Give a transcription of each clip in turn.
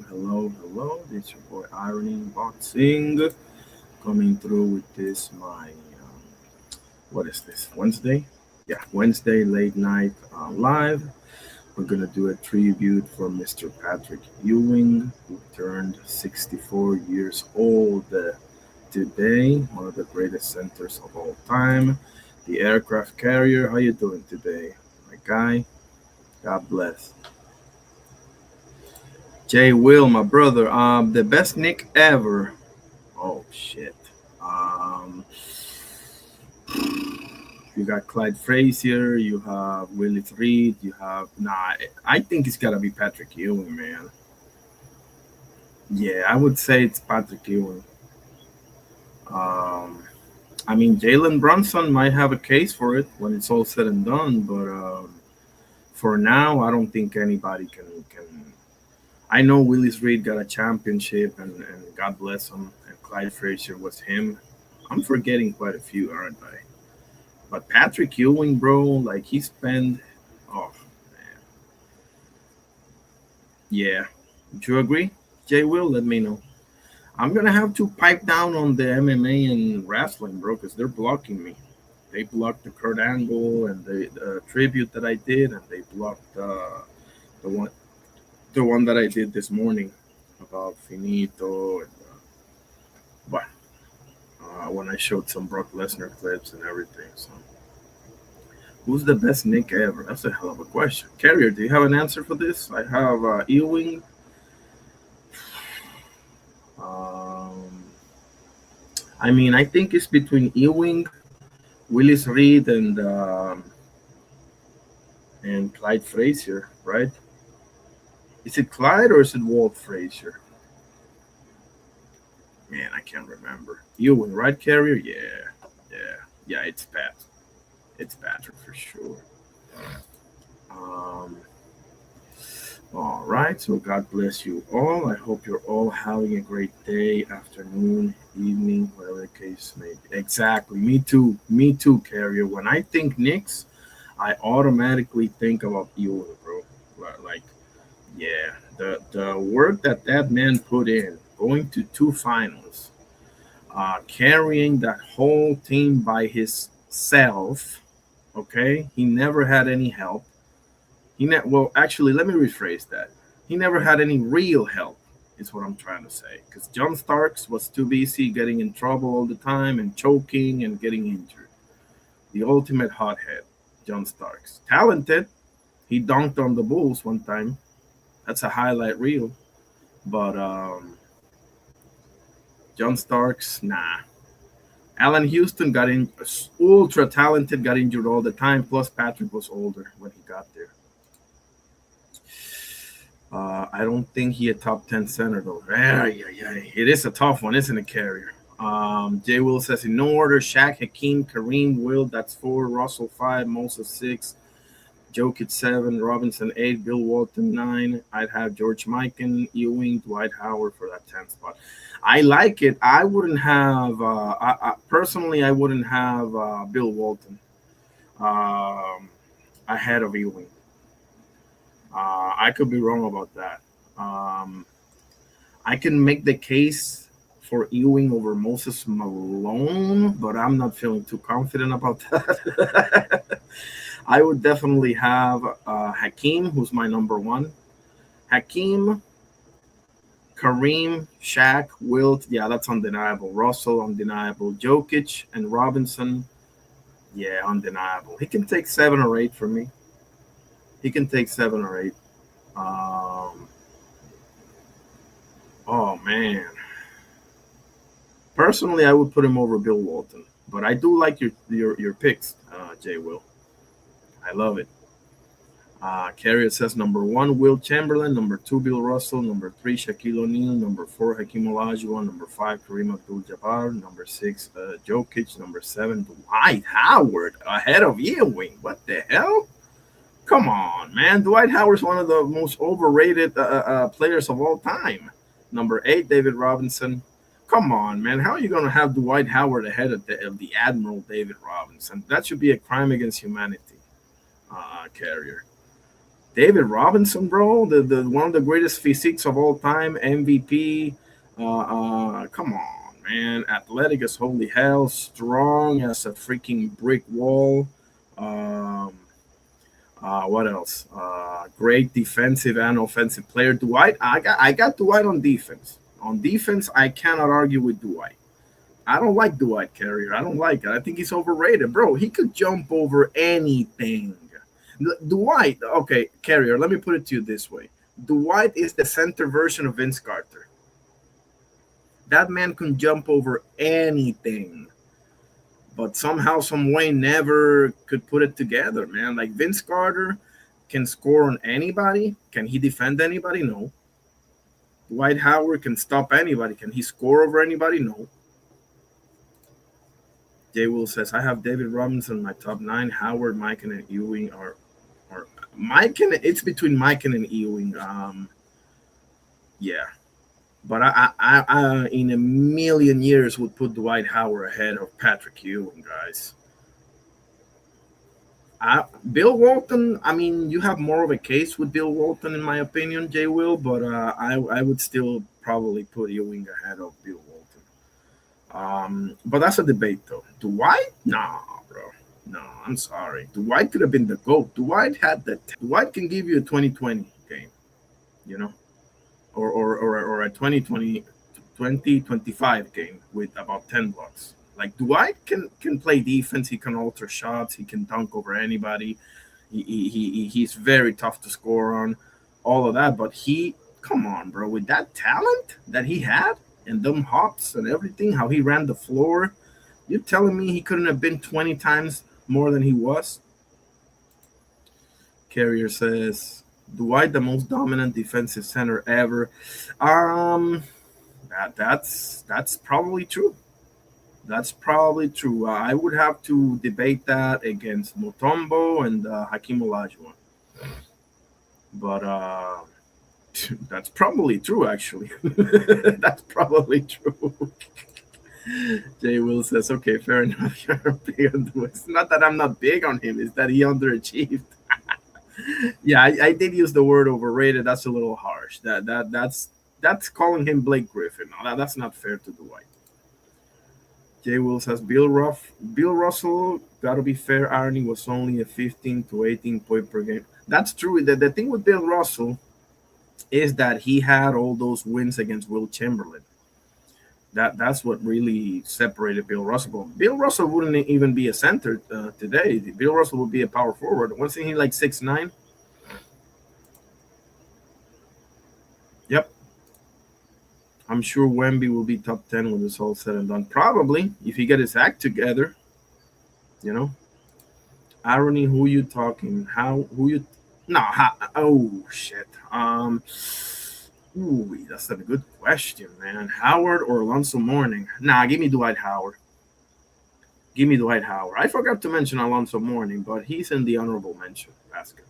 Hello. It's your boy Irony Boxing coming through with this. What is this? Wednesday? Yeah, Wednesday late night live. We're gonna do a tribute for Mr. Patrick Ewing, who turned 64 years old today. One of the greatest centers of all time. The aircraft carrier. How you doing today, my guy? God bless. Jay Will, my brother. The best nick ever. Oh shit. Um, you got Clyde Frazier. You have Willis Reed. You have I think it's gotta be Patrick Ewing, man. Yeah, I would say it's Patrick Ewing. Um, I mean, Jalen Brunson might have a case for it when it's all said and done, but for now, I don't think anybody can. I know Willis Reed got a championship, and God bless him. And Clyde Frazier was him. I'm forgetting quite a few, aren't I? But Patrick Ewing, bro, like he spent. Oh man, yeah. Do you agree, Jay? Will let me know. I'm gonna have to pipe down on the MMA and wrestling, bro, because they're blocking me. They blocked the Kurt Angle and the tribute that I did, and they blocked the one the one that I did this morning about Finito and but when I showed some Brock Lesnar clips and everything. So, who's the best Nick ever? That's a hell of a question. Carrier, do you have an answer for this? I have Ewing. Um, I mean, I think it's between Ewing, Willis Reed, and Clyde Frazier, right? Is it Clyde or is it Walt Frazier? Man, I can't remember. Ewing, right, Carrier? Yeah. It's Pat. It's Patrick for sure. Um, all right. So God bless you all. I hope you're all having a great day, afternoon, evening, whatever the case may be. Exactly. Me too. Me too, Carrier. When I think Knicks, I automatically think about Ewing, bro. Like, yeah, the work that man put in, going to two finals, carrying that whole team by himself. Okay, he never had any help. Well, actually, let me rephrase that. He never had any real help. Is what I'm trying to say. Because John Starks was too busy getting in trouble all the time and choking and getting injured. The ultimate hothead, John Starks. Talented. He dunked on the Bulls one time. That's a highlight reel. But John Starks, nah. Allen Houston got in, ultra talented, got injured all the time. Plus, Patrick was older when he got there. I don't think he a top 10 center though. Yeah. It is a tough one, isn't it, Carrier? Jay Will says in no order: Shaq, Hakeem, Kareem, Will. That's 4. Russell 5. Moses 6. Jokic 7. Robinson 8. Bill Walton 9. I'd have George Mikan, Ewing, Dwight Howard for that 10th spot. I like it. I wouldn't have. Personally, I wouldn't have Bill Walton ahead of Ewing. I could be wrong about that. I can make the case for Ewing over Moses Malone, but I'm not feeling too confident about that. I would definitely have Hakeem, who's my number one. Hakeem, Kareem, Shaq, Wilt, yeah, that's undeniable. Russell, undeniable. Jokic and Robinson, yeah, undeniable. He can take 7 or 8 for me. He can take 7 or 8. Oh man. Personally, I would put him over Bill Walton, but I do like your picks, Jay Will. I love it. Carrier says number one, Will Chamberlain. Number two, Bill Russell. Number three, Shaquille O'Neal. Number four, Hakeem Olajuwon. Number five, Kareem Abdul-Jabbar. Number six, Jokic. Number seven, Dwight Howard ahead of Ewing. What the hell? Come on, man. Dwight Howard's one of the most overrated players of all time. Number eight, David Robinson. Come on, man. How are you going to have Dwight Howard ahead of the Admiral David Robinson? That should be a crime against humanity, Carrier. David Robinson, bro, the one of the greatest physiques of all time, MVP. Come on, man. Athletic as holy hell, strong as a freaking brick wall. What else? Great defensive and offensive player. Dwight, I got Dwight on defense. On defense, I cannot argue with Dwight. I don't like Dwight Carrier. I don't like it. I think he's overrated, bro. He could jump over anything. Dwight, okay, Carrier, let me put it to you this way. Dwight is the center version of Vince Carter. That man can jump over anything, but somehow, some way, never could put it together, man. Like Vince Carter can score on anybody. Can he defend anybody? No. Dwight Howard can stop anybody. Can he score over anybody? No. Jay Will says, I have David Robinson in my top nine. Howard, Mike, and Ewing are Mike and it's between Mike and Ewing. Yeah. But I in a million years would put Dwight Howard ahead of Patrick Ewing, guys. Bill Walton, I mean, you have more of a case with Bill Walton, in my opinion, Jay Will, but I would still probably put Ewing ahead of Bill Walton. But that's a debate, though. Dwight? No, bro. No, I'm sorry. Dwight could have been the GOAT. Dwight had that. Dwight can give you a 2020 game, you know, or a 2025 game with about 10 blocks. Like Dwight can play defense. He can alter shots. He can dunk over anybody. He's very tough to score on. All of that, but come on, bro, with that talent that he had and them hops and everything, how he ran the floor, you're telling me he couldn't have been 20 times more than he was? Carrier says Dwight the most dominant defensive center ever. That's probably true. That's probably true. I would have to debate that against Mutombo and Hakeem Olajuwon. But that's probably true, actually. That's probably true. Jay Will says, okay, fair enough. You're big on the It's not that I'm not big on him, it's that he underachieved. Yeah, I did use the word overrated. That's a little harsh. That's calling him Blake Griffin. No, that's not fair to Dwight. Jay Will says Bill Russell, gotta be fair, Arnie was only a 15 to 18 point per game. That's true. The thing with Bill Russell is that he had all those wins against Will Chamberlain. That's what really separated Bill Russell. Bill Russell wouldn't even be a center today. Bill Russell would be a power forward. Wasn't he like 6'9"? Yep. I'm sure Wemby will be top 10 when it's all said and done. Probably, if he get his act together, you know. Irony, who you talking? Who you? No, oh, shit. Ooh, that's a good question, man. Howard or Alonzo Mourning? Nah, give me Dwight Howard. Give me Dwight Howard. I forgot to mention Alonzo Mourning, but he's in the honorable mention basket.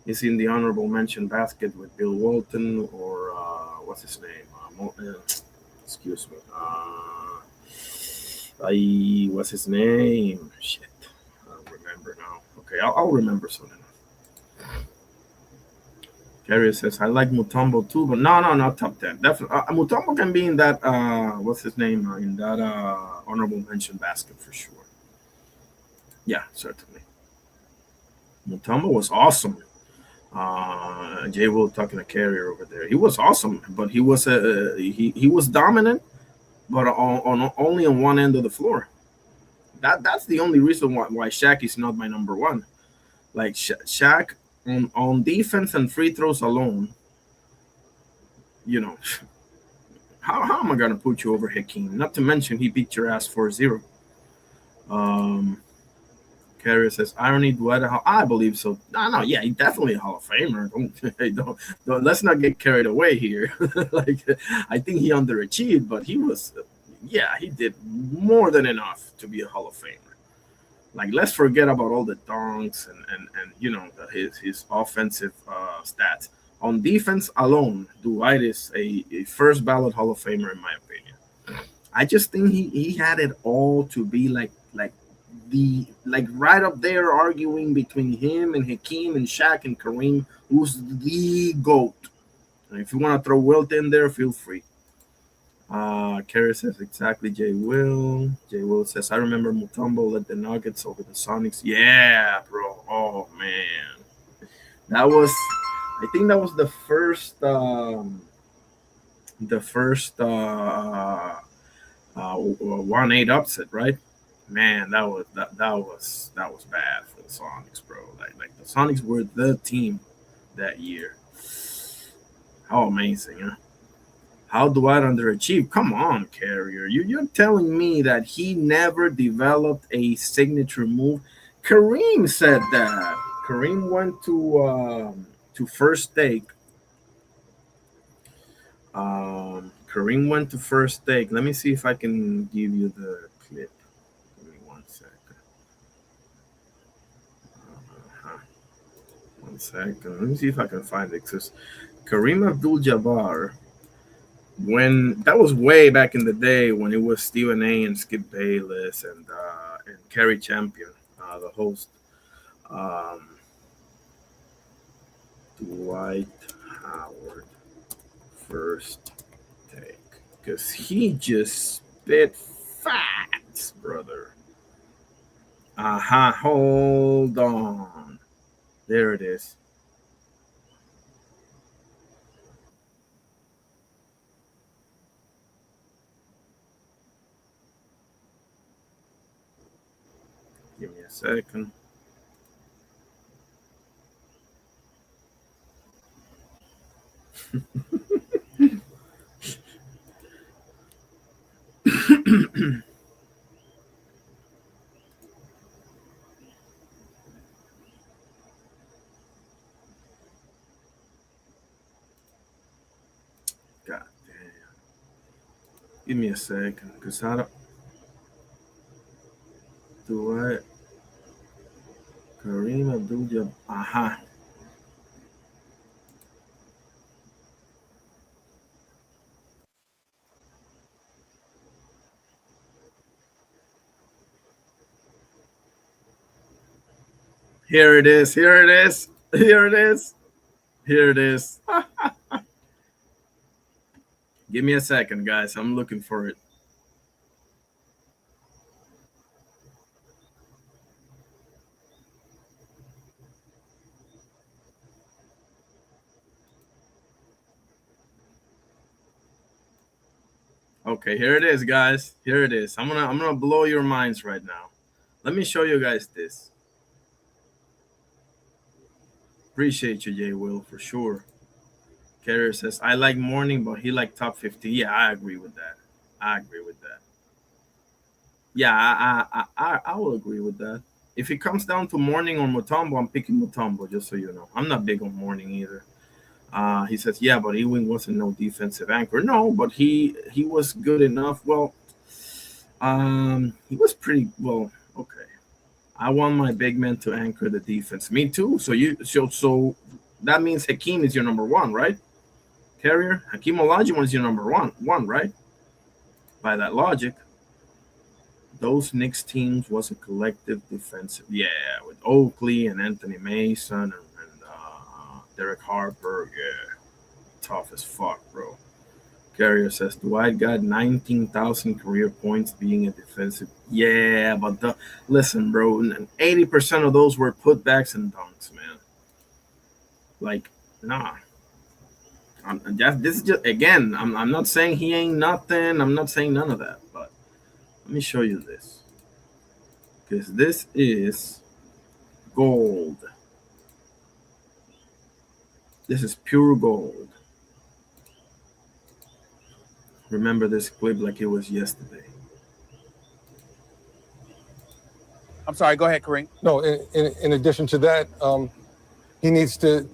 He's in the honorable mention basket with Bill Walton or what's his name? Excuse me. What's his name? Shit. I don't remember now. Okay, I'll remember soon enough. Carrier says, I like Mutombo too, but no, not top 10. Definitely. Mutombo can be in that, what's his name? In that honorable mention basket for sure. Yeah, certainly. Mutombo was awesome. Jay Will talking to Carrier over there. He was awesome, but he was he was dominant, but only on one end of the floor. That's the only reason why Shaq is not my number one. Like Shaq on defense and free throws alone, you know, how am I gonna put you over Hakeem? Not to mention he beat your ass 4-0. Carrier says, irony, Dwight, I believe so. No, no, yeah, he's definitely a Hall of Famer. Don't let's not get carried away here. Like, I think he underachieved, but he was, yeah, he did more than enough to be a Hall of Famer. Like, let's forget about all the dunks and his offensive stats. On defense alone, Dwight is a first ballot Hall of Famer in my opinion. I just think he had it all to be like right up there arguing between him and Hakeem and Shaq and Kareem, who's the GOAT. And if you want to throw Wilt in there, feel free. Kerry says exactly. Jay Will. Jay Will says, I remember Mutombo led the Nuggets over the Sonics. Yeah, bro. Oh man, that was. I think that was the first 1-8 upset, right? Man, that was bad for the Sonics, bro. Like the Sonics were the team that year. How amazing, huh? How do I underachieve? Come on, Carrier. You're telling me that he never developed a signature move? Kareem said that. Kareem went to first take. Kareem went to first take. Let me see if I can give you the clip. Give me 1 second. Uh-huh. 1 second. Let me see if I can find it. Because Kareem Abdul-Jabbar, when that was way back in the day when it was Stephen A. and Skip Bayless and Kerry Champion, the host. Um, Dwight Howard first take, because he just spit facts, brother. Hold on. There it is. Give me a second. God damn. Give me a second, because how do I? Kareem Abdul-Jabbar. Here it is. Here it is. Here it is. Here it is. Give me a second, guys. I'm looking for it. Okay, here it is, guys. Here it is. I'm gonna blow your minds right now. Let me show you guys this. Appreciate you, Jay Will, for sure. Carrier says, I like morning, but he like top 50. Yeah, I agree with that. I agree with that. Yeah, I will agree with that. If it comes down to morning or Mutombo, I'm picking Mutombo, just so you know. I'm not big on morning either. He says, yeah, but Ewing wasn't no defensive anchor. No, but he was good enough. Well, he was pretty well. Okay, I want my big man to anchor the defense. Me too. So that means Hakeem is your number one, right? Carrier Hakeem Olajuwon is your number one, right? By that logic, those Knicks teams was a collective defensive. Yeah, with Oakley and Anthony Mason and Derek Harper. Yeah, tough as fuck, bro. Carrier says Dwight got 19,000 career points being a defensive. Yeah, but listen, bro, 80% of those were putbacks and dunks, man. Like, nah. This is just again. I'm not saying he ain't nothing. I'm not saying none of that. But let me show you this, because this is gold. This is pure gold. Remember this clip like it was yesterday. I'm sorry. Go ahead, Kareem. No, in addition to that, he needs to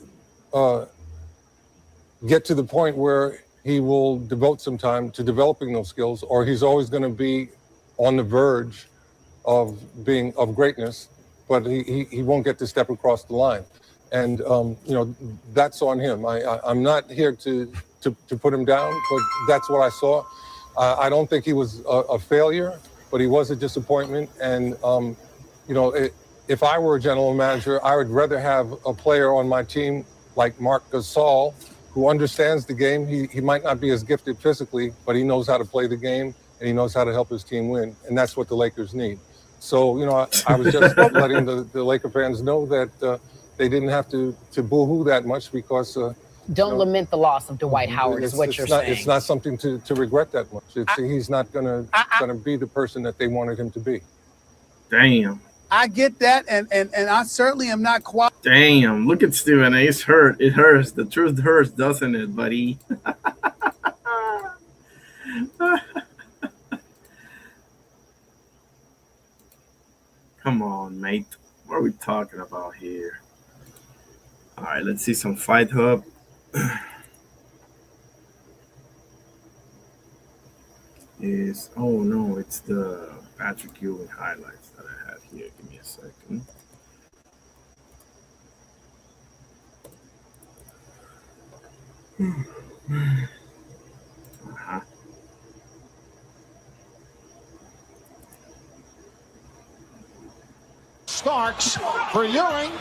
get to the point where he will devote some time to developing those skills, or he's always going to be on the verge of being of greatness, but he won't get to step across the line. And that's on him. I'm not here to put him down, but that's what I saw. I don't think he was a failure, but he was a disappointment. And if I were a general manager, I would rather have a player on my team like Marc Gasol, who understands the game. He might not be as gifted physically, but he knows how to play the game and he knows how to help his team win. And that's what the Lakers need. So, I was just letting the Laker fans know that they didn't have to boo-hoo that much because... Don't lament the loss of Dwight Howard is what you're saying. It's not something to regret that much. He's not going to be the person that they wanted him to be. Damn. I get that, and I certainly am not quite. Damn, look at Stephen A. It's hurt. It hurts. The truth hurts, doesn't it, buddy? Come on, mate. What are we talking about here? All right, let's see some Fight Hub. Oh no, it's the Patrick Ewing highlights that I have here. Give me a second. Uh-huh. Starks for Ewing.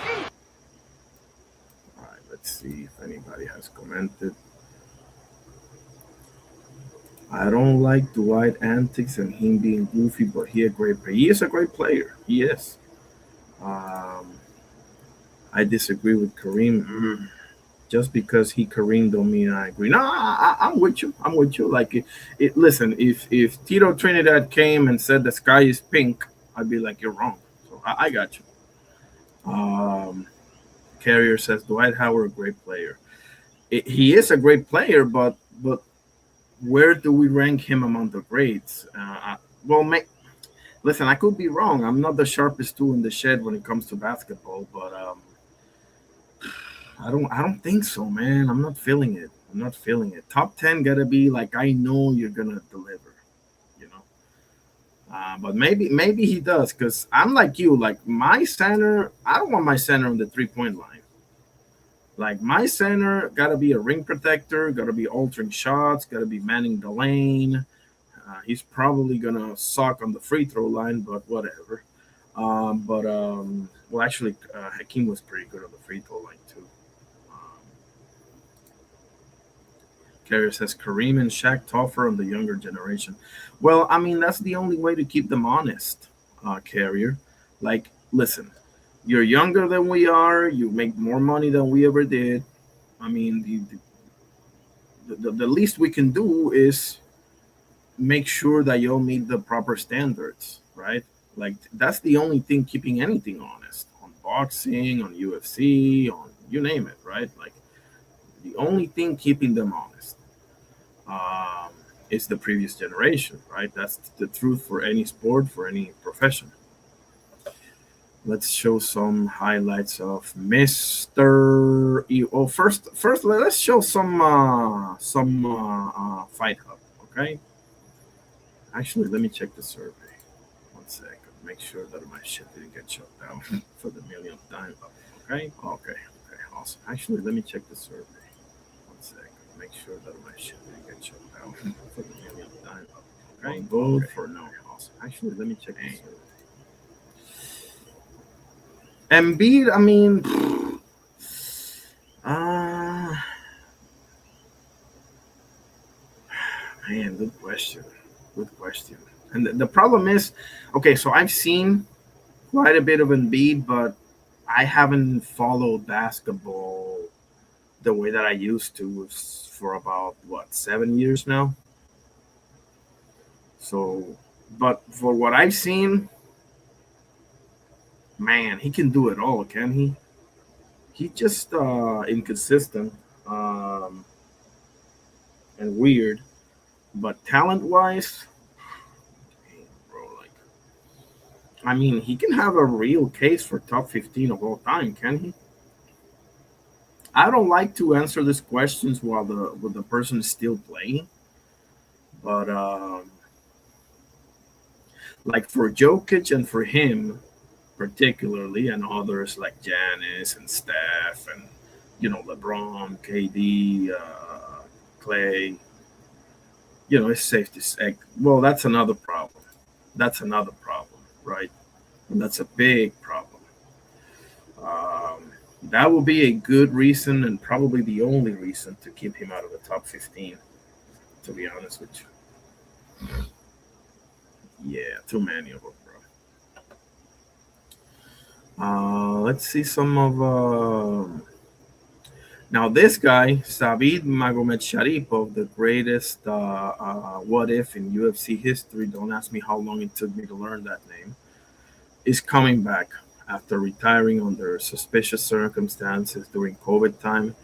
All right, let's see if anybody has commented. I don't like Dwight antics and him being goofy, but he a great player. He is a great player. He is. I disagree with Kareem. Just because he Kareem don't mean I agree. No, I'm with you. I'm with you. Like, listen, if Tito Trinidad came and said the sky is pink, I'd be like, you're wrong. So I got you. Carrier says Dwight Howard, a great player. He is a great player, but where do we rank him among the greats? Listen, I could be wrong. I'm not the sharpest tool in the shed when it comes to basketball, but I don't think so, man. I'm not feeling it. Top 10 gotta be like, I know you're gonna deliver, but maybe he does, because I'm like you. Like, my center, I don't want my center on the 3-point line. Like, my center got to be a ring protector, got to be altering shots, got to be manning the lane. He's probably going to suck on the free throw line, but whatever. Actually, Hakeem was pretty good on the free throw line, too. Carrier says Kareem and Shaq tougher on the younger generation. Well, I mean, that's the only way to keep them honest, Carrier. Like, listen. You're younger than we are. You make more money than we ever did. I mean, the least we can do is make sure that you'll meet the proper standards, right? Like, that's the only thing keeping anything honest on boxing, on UFC, on you name it, right? Like, the only thing keeping them honest is the previous generation, right? That's the truth for any sport, for any profession. Let's show some highlights of Mr. First, let's show some Fight Hub, okay? Actually, let me check the survey. 1 second. Make sure that my shit didn't get shut down for the millionth time. Okay? Okay, awesome. Actually, let me check the survey. 1 second. Make sure that my shit didn't get shut down for the millionth time. Okay? Vote for no. Awesome. Actually, let me check the survey. Embiid, I mean, man, good question. And the problem is, okay, so I've seen quite a bit of Embiid, but I haven't followed basketball the way that I used to for about, 7 years now? So, but for what I've seen, man, he can do it all, can he? He's just inconsistent and weird, but talent-wise, bro, like, I mean, he can have a real case for top 15 of all time, can he? I don't like to answer these questions while the person is still playing, but like for Jokic and for him particularly, and others like Giannis and Steph and LeBron, KD, Clay. It's safe to say. Well, that's another problem. That's another problem, right? And that's a big problem. That will be a good reason, and probably the only reason to keep him out of the top 15. To be honest with you, yeah, too many of them, bro. Let's see some of. Now this guy, Sabid Magomedsharipov, the greatest what if in UFC history. Don't ask me how long it took me to learn that name. Is coming back after retiring under suspicious circumstances during COVID time.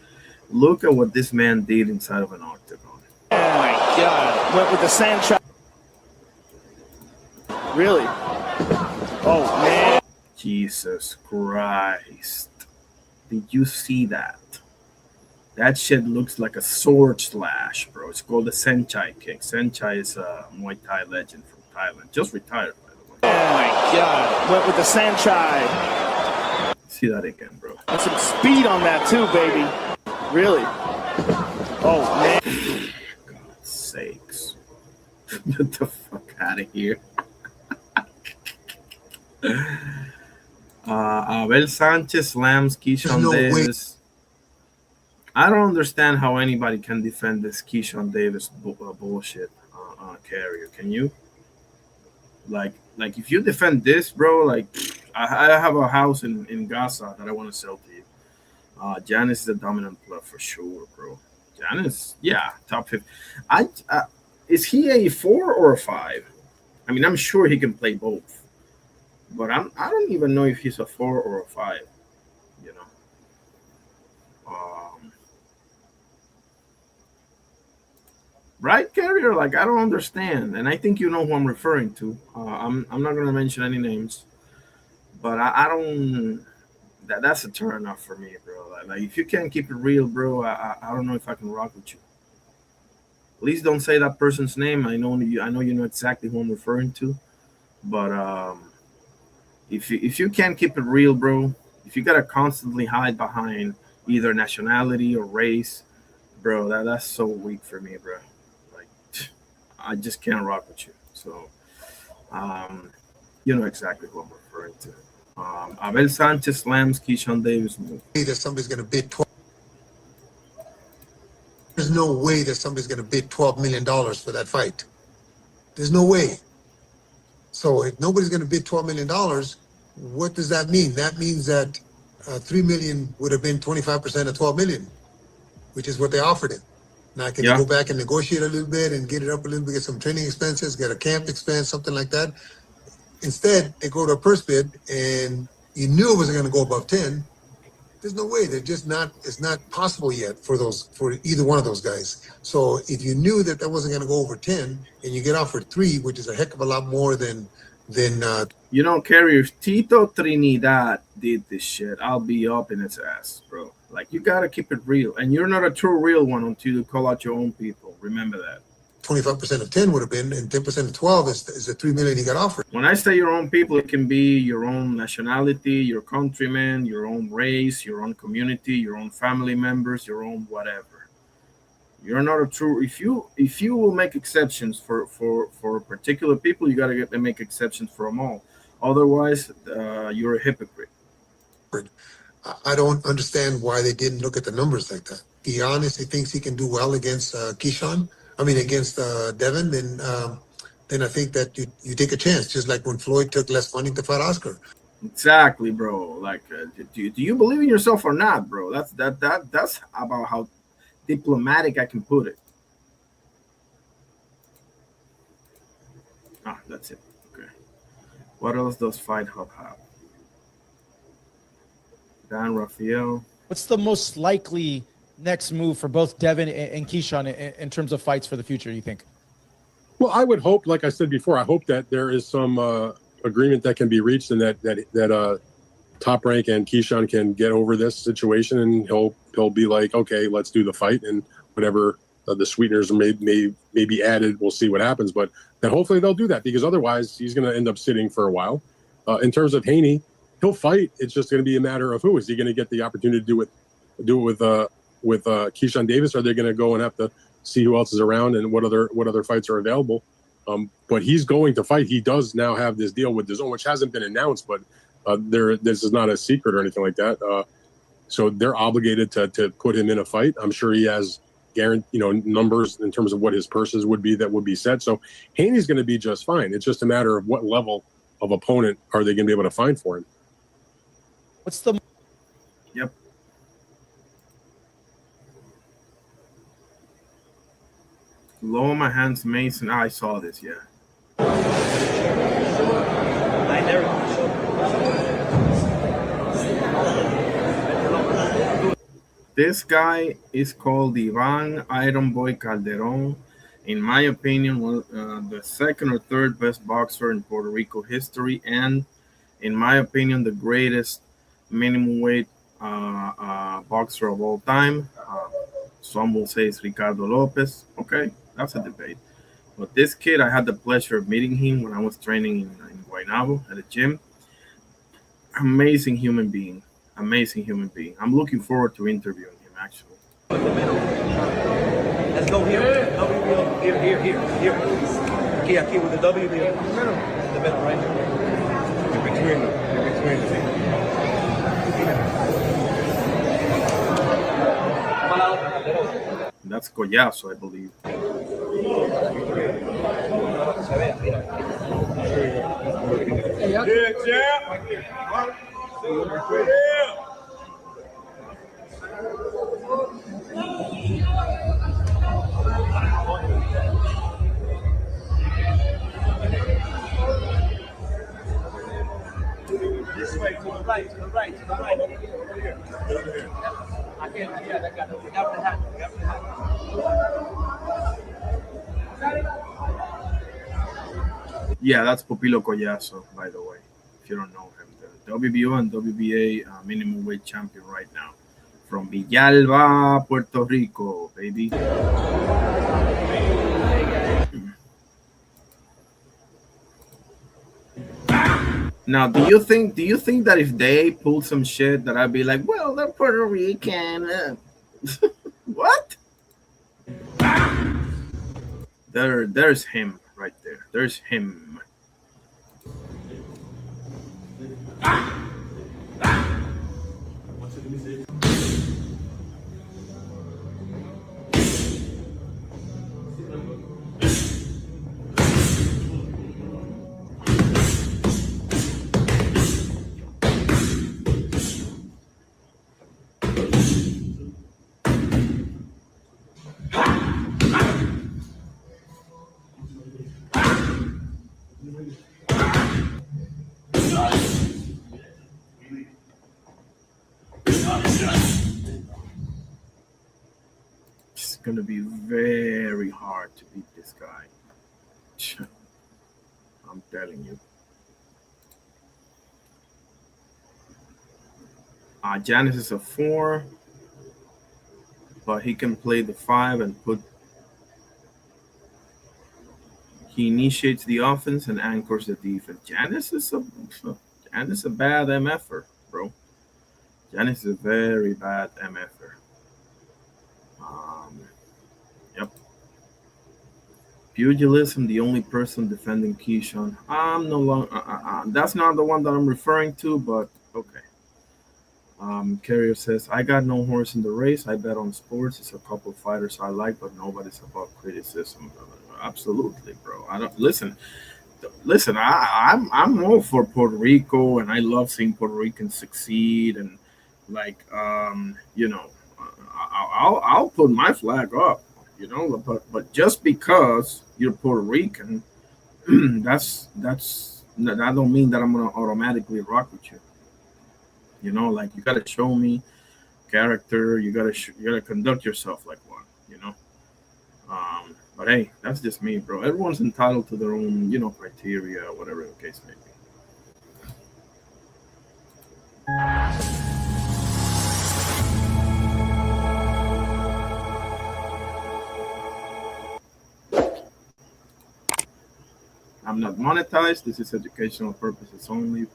Look at what this man did inside of an octagon. Oh my God! Went with the sand trap. Really? Oh man! Jesus Christ! Did you see that? That shit looks like a sword slash, bro. It's called the Senchai kick. Senchai is a Muay Thai legend from Thailand. Just retired, by the way. Oh my God! Went with the Sanchai. See that again, bro. And some speed on that too, baby. Really? Oh man! God's sakes! Get the fuck out of here. Abel Sanchez slams Keyshawn Davis. I don't understand how anybody can defend this Keyshawn Davis bullshit carrier. Can you? Like if you defend this, bro, like I have a house in Gaza that I want to sell to you. Giannis is a dominant player for sure, bro. Giannis, yeah, top 50. Is he a 4 or a 5? I mean, I'm sure he can play both, but I don't even know if he's a 4 or a 5. You know. Right, carrier? Like, I don't understand, and I think you know who I'm referring to. I'm not gonna mention any names, but I don't. That's a turn off for me, bro. Like if you can't keep it real, bro, I don't know if I can rock with you. Please don't say that person's name. I know you know exactly who I'm referring to, but if you can't keep it real, bro, if you gotta constantly hide behind either nationality or race, bro, that's so weak for me, bro. I just can't rock with you. So, you know exactly who I'm referring to. Abel Sanchez slams Keyshawn Davis move. That somebody's going to bid 12. There's no way that somebody's going to bid $12 million for that fight. There's no way. So if nobody's going to bid $12 million, what does that mean? That means that $3 million would have been 25% of $12 million, which is what they offered him. Now, can you go back and negotiate a little bit and get it up a little bit, get some training expenses, get a camp expense, something like that? Instead, they go to a purse bid, and you knew it wasn't going to go above 10. There's no way. They're just not. It's not possible yet for either one of those guys. So if you knew that wasn't going to go over 10, and you get offered 3, which is a heck of a lot more than. You know, Kerry, if Tito Trinidad did this shit, I'll be up in its ass, bro. Like, you got to keep it real. And you're not a true real one until you call out your own people. Remember that. 25% of 10 would have been, and 10% of 12 is the $3 million he got offered. When I say your own people, it can be your own nationality, your countrymen, your own race, your own community, your own family members, your own whatever. You're not a true. If you will make exceptions for particular people, you got to make exceptions for them all. Otherwise, you're a hypocrite. I don't understand why they didn't look at the numbers like that. He honestly thinks he can do well against against Devin. Then I think that you take a chance, just like when Floyd took less money to fight Oscar. Exactly, bro. Like, do you believe in yourself or not, bro? That's about how diplomatic I can put it. That's it. Okay. What else does Fight Hub have? Dan Rafael. What's the most likely next move for both Devin and Keyshawn in terms of fights for the future, you think? Well, I would hope, like I said before, I hope that there is some agreement that can be reached, and that Top Rank and Keyshawn can get over this situation, and he'll be like, okay, let's do the fight, and whatever the sweeteners may be added, we'll see what happens. But then hopefully they'll do that, because otherwise he's going to end up sitting for a while. In terms of Haney, he'll fight. It's just going to be a matter of who is he going to get the opportunity to do it with Keyshawn Davis. Are they going to go and have to see who else is around and what other fights are available? But he's going to fight. He does now have this deal with DAZN, which hasn't been announced, but this is not a secret or anything like that. So they're obligated to put him in a fight. I'm sure he has numbers in terms of what his purses would be that would be set. So Haney's going to be just fine. It's just a matter of what level of opponent are they going to be able to find for him. What's the? Yep. Loma Hans Mason. I saw this, yeah. This guy is called Ivan Iron Boy Calderon. In my opinion, the second or third best boxer in Puerto Rico history, and in my opinion, the greatest minimum weight boxer of all time. Some will say it's Ricardo Lopez. Okay, that's a debate. But this kid, I had the pleasure of meeting him when I was training in Guaynabo at a gym. Amazing human being. Amazing human being. I'm looking forward to interviewing him, actually. Let's go here. WBO. Here. Aquí with the WBO. In the middle, right? In between them. That's Collazo, I believe. This way, to the right. Over here. I can't, yeah, I got it. Got the hat. Yeah, that's Pupilo Collazo, by the way, if you don't know him. The WBO and WBA minimum weight champion right now. From Villalba, Puerto Rico, baby. Now, do you think that if they pulled some shit that I'd be like, well, they're Puerto Rican? What? There's him right there. There's him. It's going to be very hard to beat this guy. I'm telling you. Janis is a 4, but he can play the 5 and he initiates the offense and anchors the defense. Janis is a bad MFer, bro. Janis is a very bad MFer. Yep. Pugilism, the only person defending Keyshawn. I'm no longer. That's not the one that I'm referring to, but okay. Carrier says, I got no horse in the race. I bet on sports. It's a couple of fighters I like, but nobody's above criticism. Absolutely, bro. I don't listen. I'm all for Puerto Rico, and I love seeing Puerto Ricans succeed. And like, I'll put my flag up, but just because you're Puerto Rican, that don't mean that I'm gonna automatically rock with you. Like, you gotta show me character. You gotta conduct yourself like one. But hey, that's just me, bro. Everyone's entitled to their own, criteria, whatever the case may be. I'm not monetized. This is educational purposes only.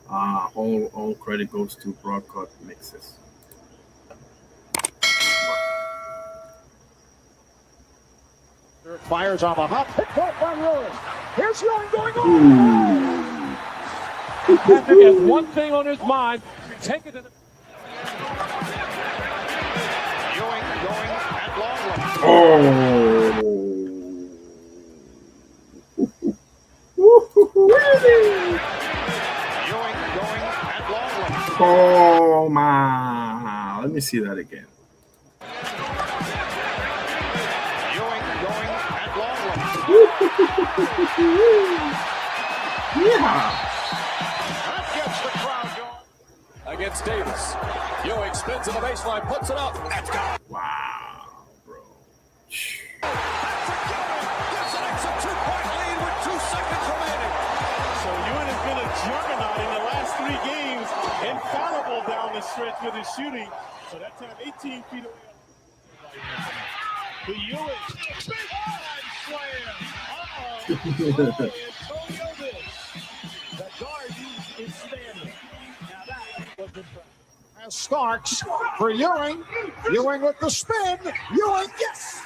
All credit goes to Broadcut Mixes. Fires on the hop. Picked up by Ewing. Here's Ewing going on. Patrick has one thing on his mind. Take it to the... Ewing going at long Ewing going at long Oh my! Let me see that again. Ewing going at long Yeah. That gets the crowd going. Against Davis. Ewing spins in the baseline, puts it up. That's gone. Wow, bro. This makes a 2-point lead with 2 seconds remaining. So Ewing has been a juggernaut in the last 3 games. Infallible down the stretch with his shooting. So that time 18 feet away. The Ewing. Big line slam. Antonio This. The guard is standing. Now that was impressive. As Starks for Ewing. Ewing with the spin. Ewing, yes!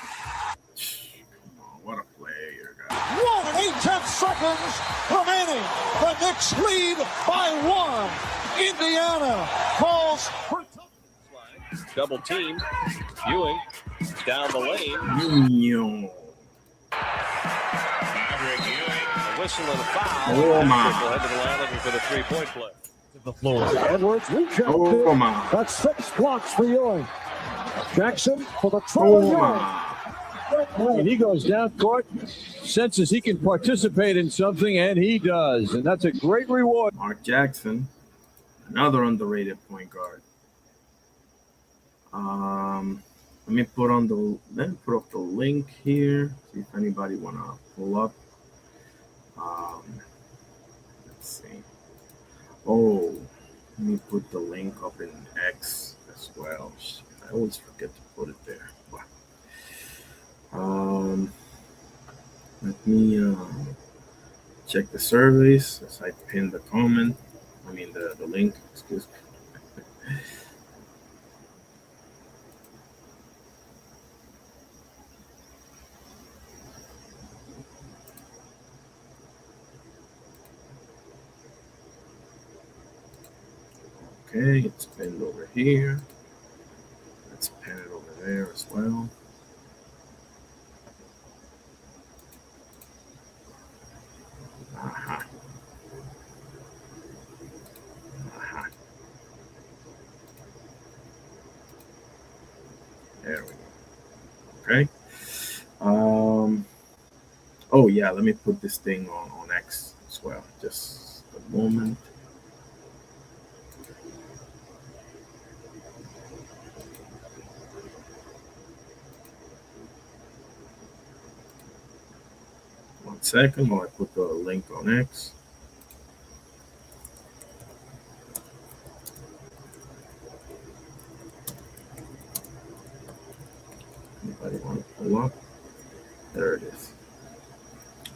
What a player, guys. 1 8/10 seconds remaining. The Knicks lead by 1. Indiana calls for double team. Ewing down the lane. Maverick Ewing, a whistle and a foul. Oh my! Will head to the line looking for the 3-point play. The floor. Edwards rejected. Oh my! That's 6 blocks for Ewing. Jackson for the Oh trouble. my! And he goes down court, senses he can participate in something, and he does. And that's a great reward. Mark Jackson, another underrated point guard. Let me put up the link here. See if anybody wanna pull up. Let's see. Oh, let me put the link up in X as well. I always forget to put it there. Let me check the surveys as I pin the comment. I mean the link. Excuse me. Okay, it's pinned over here. Let's pin it over there as well. Aha. Aha. There we go. Okay. Oh yeah, let me put this thing on X as well. Just a moment. One second while I put the link on X. Anybody want to pull up? There it is.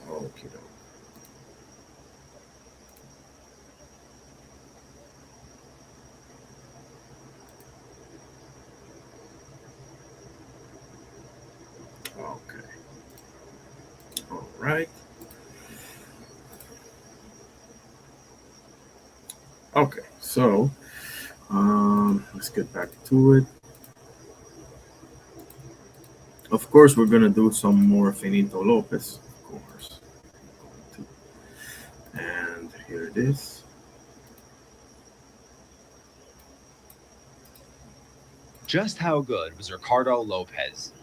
Okay. Okay. All right. Okay, so let's get back to it. Of course, we're gonna do some more Finito Lopez, of course. And here it is. Just how good was Ricardo Lopez?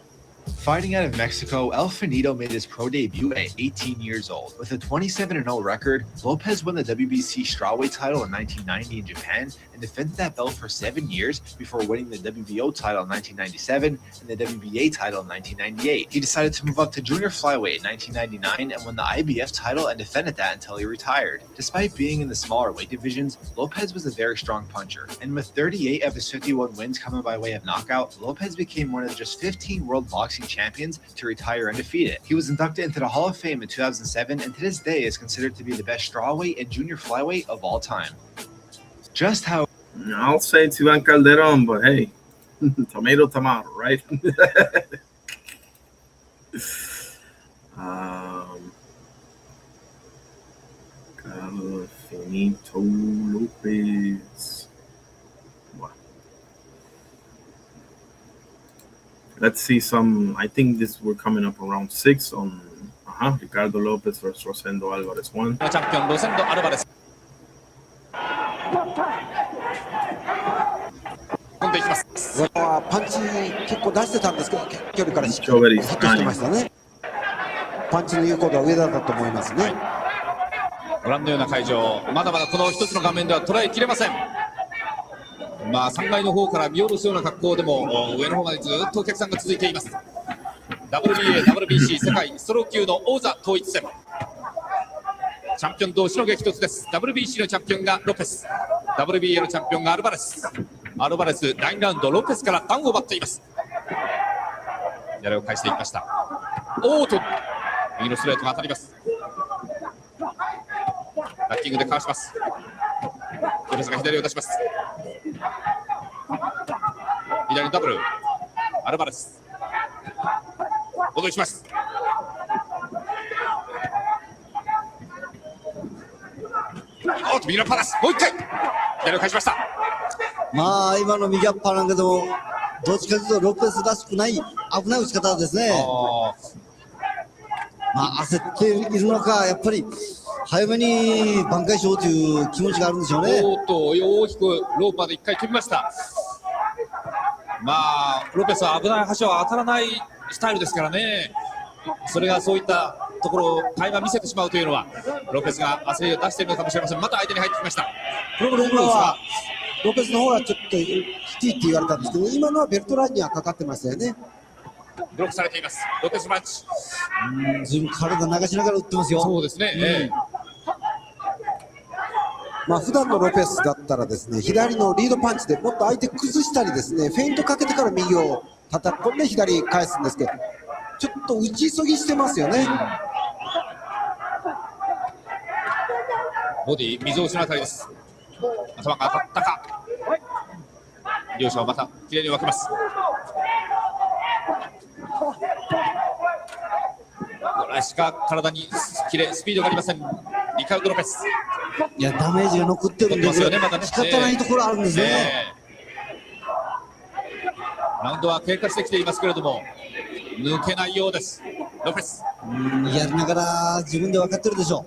Fighting out of Mexico, El Finito made his pro debut at 18 years old. With a 27-0 record, Lopez won the WBC strawweight title in 1990 in Japan and defended that belt for 7 years before winning the WBO title in 1997 and the WBA title in 1998. He decided to move up to junior flyweight in 1999 and won the IBF title and defended that until he retired. Despite being in the smaller weight divisions, Lopez was a very strong puncher, and with 38 of his 51 wins coming by way of knockout, Lopez became one of just 15 world boxing champions champions to retire undefeated. He was inducted into the Hall of Fame in 2007 and to this day is considered to be the best strawweight and junior flyweight of all time. Just how I'll say it's Ivan Calderon, but hey, tomato, right? Finito, Lopez. Wow. Let's see some. I think we're coming up around 6 on Ricardo Lopez versus Rosendo Alvarez 1. チャンピオンロセンド・アルバレス飛んでいきます。パンチ結構出してたんですけど、距離からしっかりヒットしてましたね。パンチの有効度は上だったと思いますね。ご覧のような会場、まだまだこの一つの画面では捉えきれません。3階の方から見下ろすような格好でも上の方までずっとお客さんが続いています。WBA、WBC 世界ストロー級の王座統一戦。チャンピオン同士の激突です。WBC のチャンピオンがロペス、WBA のチャンピオンがアルバレス。アルバレス、第2ラウンド、ロペスからダウンを奪っています。左を返していきました。おーと、右のストレートが当たります。ラッキングでかわします。ロペスが左を出します。左ダブル、アルバレス。戻りします。おっと、右のパラス、もう一回。左を返しました。今の右アッパーなんけど、どっちかというとロペスらしくない危ない打ち方ですね。焦っているのか、やっぱり早めに挽回しようという気持ちがあるんでしょうね。おっと、大きくローパーで一回飛びました。ロペスは危ない橋は当たらないスタイルですからね。それがそういったところを会話見せてしまうというのは、ロペスが焦りを出しているのかもしれません。また相手に入ってきました。ロペスの方はちょっと低いって言われたんですけど、今のはベルトラインにはかかってましたよね。ブロックされています。ロペスマッチ。自分体流しながら打ってますよ。そうですね。普段のロペスだったらですね、左のリードパンチでもっと相手崩したりですね、フェイントかけてから右を叩き込んで左返すんですけど、ちょっと打ち急ぎしてますよね。ボディ、溝落ちのあたりです。頭が当たったか。両者はまたきれいに分けます。しか体にキレ、スピードがありません。リカルド・ロペス。ダメージが残ってるんですよね。仕方ないところあるんですね。ラウンドは経過してきていますけれども、抜けないようです。ロペス。やりながら自分で分かってるでしょ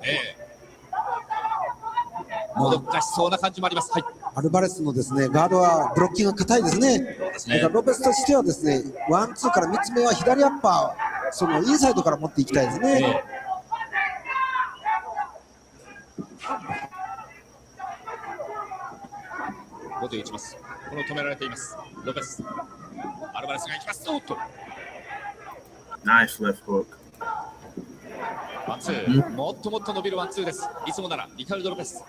う。もどかしそうな感じもあります。アルバレスのですね、ガードはブロッキングが硬いですね。だからロペスとしてはですね、ワンツーから3つ目は左アッパー、そのインサイドから持っていきたいですね。ボディ打ちます。この止められています。ロペス。アルバレスが行きます。おっと。ナイスレフトホーク。ワンツー。もっともっと伸びるワンツーです。いつもならリカルド・ロペス。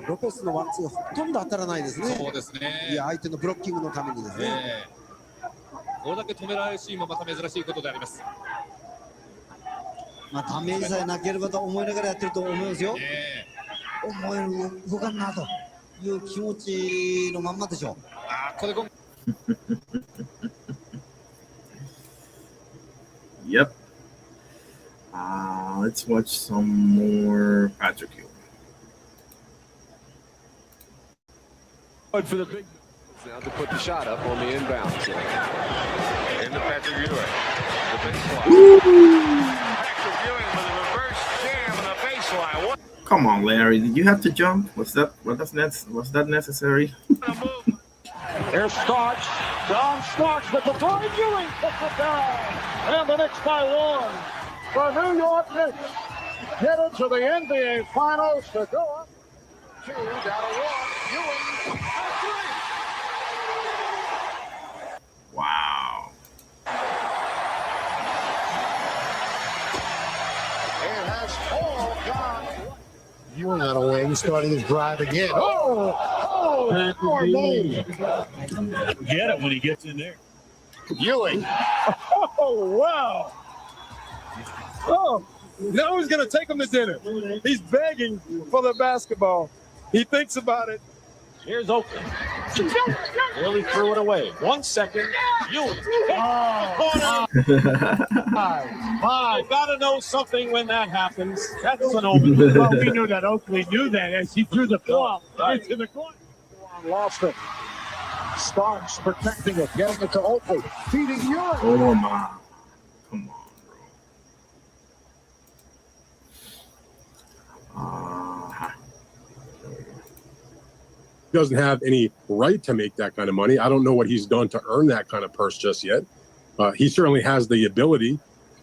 ロペスのワンツーほとんど当たらないですね。そうですね。相手のブロッキングのためにですね。これだけ止められるシーンもまた珍しいことであります。ダメージさえなければと思いながらやってると思いますよ。思える動かんなという気持ちのまんまでしょう。これYep. Let's watch some more Patrick Ewing. For the big now to put the shot up on the inbounds. Into Patrick Ewing. The baseline. Patrick Ewing with a reverse jam on the baseline. What? Come on, Larry. Did you have to jump? Was that necessary? Here's Starks. John Starks with the ball. Ewing puts it down. And the Knicks by 1. The New York Knicks headed to the NBA Finals to go up 2 down to 1. Ewing. Wow. It has all gone. Ewing on a wing, starting his drive again. Oh, poor man. Get it when he gets in there. Ewing. Oh, wow. Oh, now he's going to take him to dinner. He's begging for the basketball. He thinks about it. Here's Oakland. Really threw it away. 1 second. Ewing. Oh, gotta know something when that happens. That's an open. Well, we knew that Oakley knew that as he threw the ball into the corner. Lost it. Starks protecting it, getting it to Oakley. Feeding Ewing. Oh my. Come on, bro. He doesn't have any right to make that kind of money. I don't know what he's done to earn that kind of purse just yet. He certainly has the ability.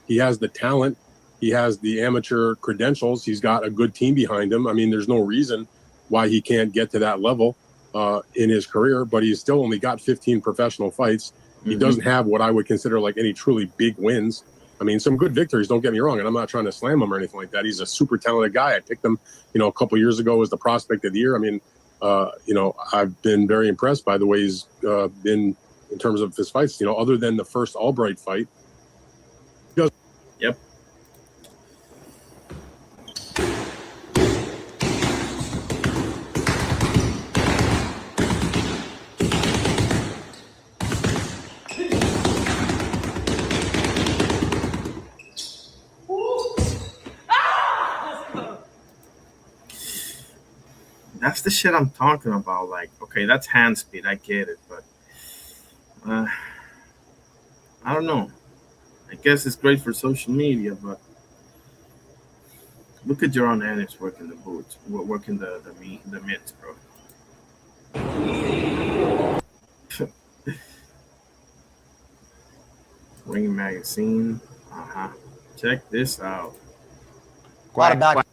He has the talent. He has the amateur credentials. He's got a good team behind him. I mean, there's no reason why he can't get to that level in his career, but he's still only got 15 professional fights. He doesn't have what I would consider like any truly big wins. I mean, some good victories, don't get me wrong, and I'm not trying to slam him or anything like that. He's a super talented guy. I picked him, a couple years ago as the prospect of the year. I mean, I've been very impressed by the way he's been in terms of his fights, other than the first Albright fight. Yep. That's the shit I'm talking about. Like, okay, that's hand speed. I get it, but I don't know. I guess it's great for social media, but look at Jaron Ennis working the boots, working the mitts, bro. Ring magazine. Check this out. Quack, quack.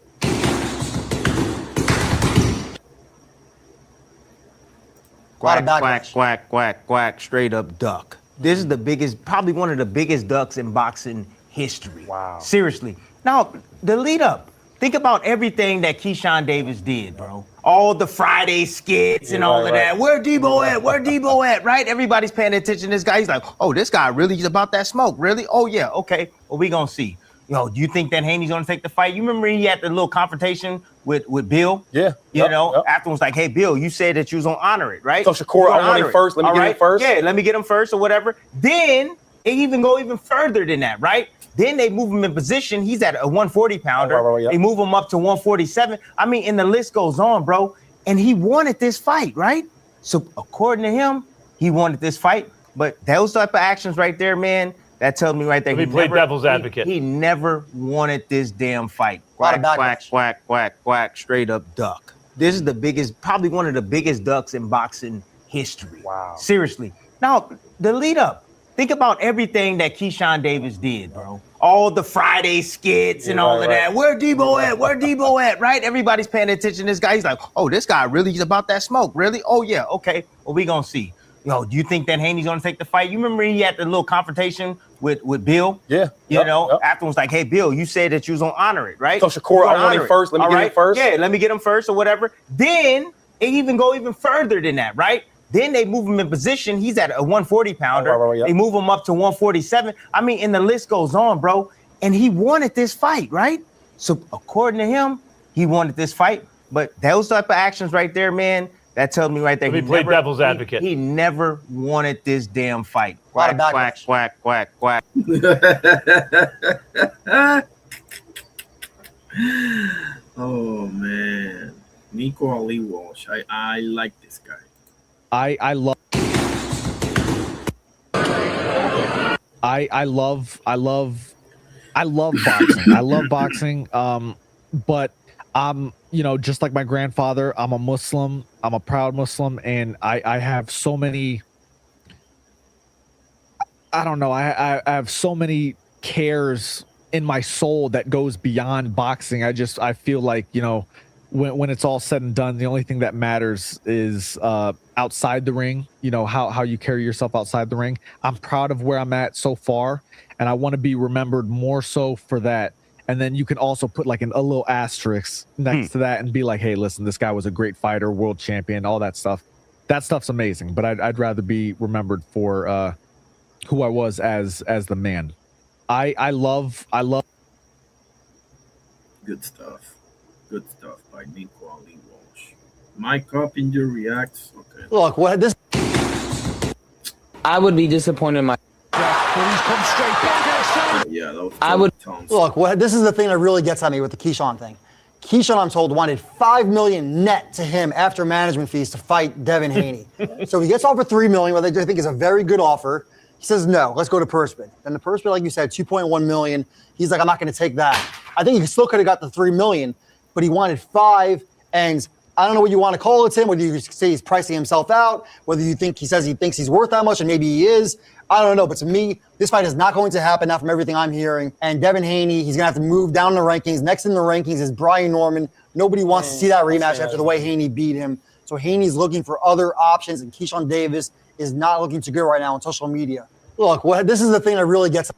Quack, quack, quack, quack, quack, straight up duck. This is the biggest, probably one of the biggest ducks in boxing history. Wow. Seriously. Now, the lead up. Think about everything that Keyshawn Davis did, bro. All the Friday skits and all of that. Where Debo at? Where Debo at? Right? Everybody's paying attention to this guy. He's like, oh, this guy really is about that smoke. Really? Oh, yeah. Okay. Well, we gonna see. Do you think that Haney's gonna take the fight? You remember he had the little confrontation with Bill? Yeah. Afterwards, like, hey, Bill, you said that you was gonna honor it, right? So Shakur, I want him first. Let me get him first. Yeah, let me get him first or whatever. Then they even go even further than that, right? Then they move him in position. He's at a 140 pounder. They move him up to 147. I mean, and the list goes on, bro. And he wanted this fight, right? So according to him, he wanted this fight. But those type of actions right there, man, that tells me right there. Let me play devil's advocate. He never wanted this damn fight. Quack, quack, quack, quack, quack, straight up duck. This is the biggest, probably one of the biggest ducks in boxing history. Wow. Seriously. Now, the lead up. Think about everything that Keyshawn Davis did, bro. All the Friday skits and all of that. Where Debo at? Where Debo at? Right? Everybody's paying attention to this guy. He's like, oh, this guy really is about that smoke. Really? Oh, yeah. Okay. Well, we gonna see. Do you think that Haney's gonna take the fight? You remember he had the little confrontation with Bill? Yeah. Afterwards, like, hey, Bill, you said that you was gonna honor it, right? So Shakur, I want him first. Let me get him first. Yeah, let me get him first or whatever. Then they even go even further than that, right? Then they move him in position. He's at a 140 pounder. They move him up to 147. I mean, and the list goes on, bro. And he wanted this fight, right? So according to him, he wanted this fight. But those type of actions right there, man, that tells me right there. Let me play devil's advocate. He never wanted this damn fight. Quack, quack, quack, quack, quack. Oh, man. Nico Ali Walsh. I like this guy. I love boxing. I love boxing. But I'm, just like my grandfather, I'm a Muslim. I'm a proud Muslim, and I have so many. I don't know. I have so many cares in my soul that goes beyond boxing. I feel like, when it's all said and done, the only thing that matters is outside the ring, how you carry yourself outside the ring. I'm proud of where I'm at so far, and I want to be remembered more so for that. And then you can also put like a little asterisk next to that and be like, hey, listen, this guy was a great fighter, world champion, all that stuff. That stuff's amazing, but I'd rather be remembered for who I was as the man. I love Good stuff. Good stuff by Nico Ali Walsh. Mike Coppinger reacts. Okay. Look, what this. I would be disappointed in my. Yeah, that was I would Thompson. look. What this is the thing that really gets at me with the Keyshawn thing. Keyshawn, I'm told, wanted $5 million net to him after management fees to fight Devin Haney. So he gets offered $3 million, what I think is a very good offer. He says no. Let's go to purse bid. And the purse bid, like you said, $2.1 million. He's like, I'm not going to take that. I think he still could have got the $3 million, but he wanted $5 million. And I don't know what you want to call it, Tim. Whether you say he's pricing himself out, whether you think he says he thinks he's worth that much, and maybe he is. I don't know, but to me, this fight is not going to happen now from everything I'm hearing. And Devin Haney, he's going to have to move down the rankings. Next in the rankings is Brian Norman. Nobody wants to see that rematch after the way Haney beat him. So Haney's looking for other options, and Keyshawn Davis is not looking too good right now on social media. Look, this is the thing that really gets.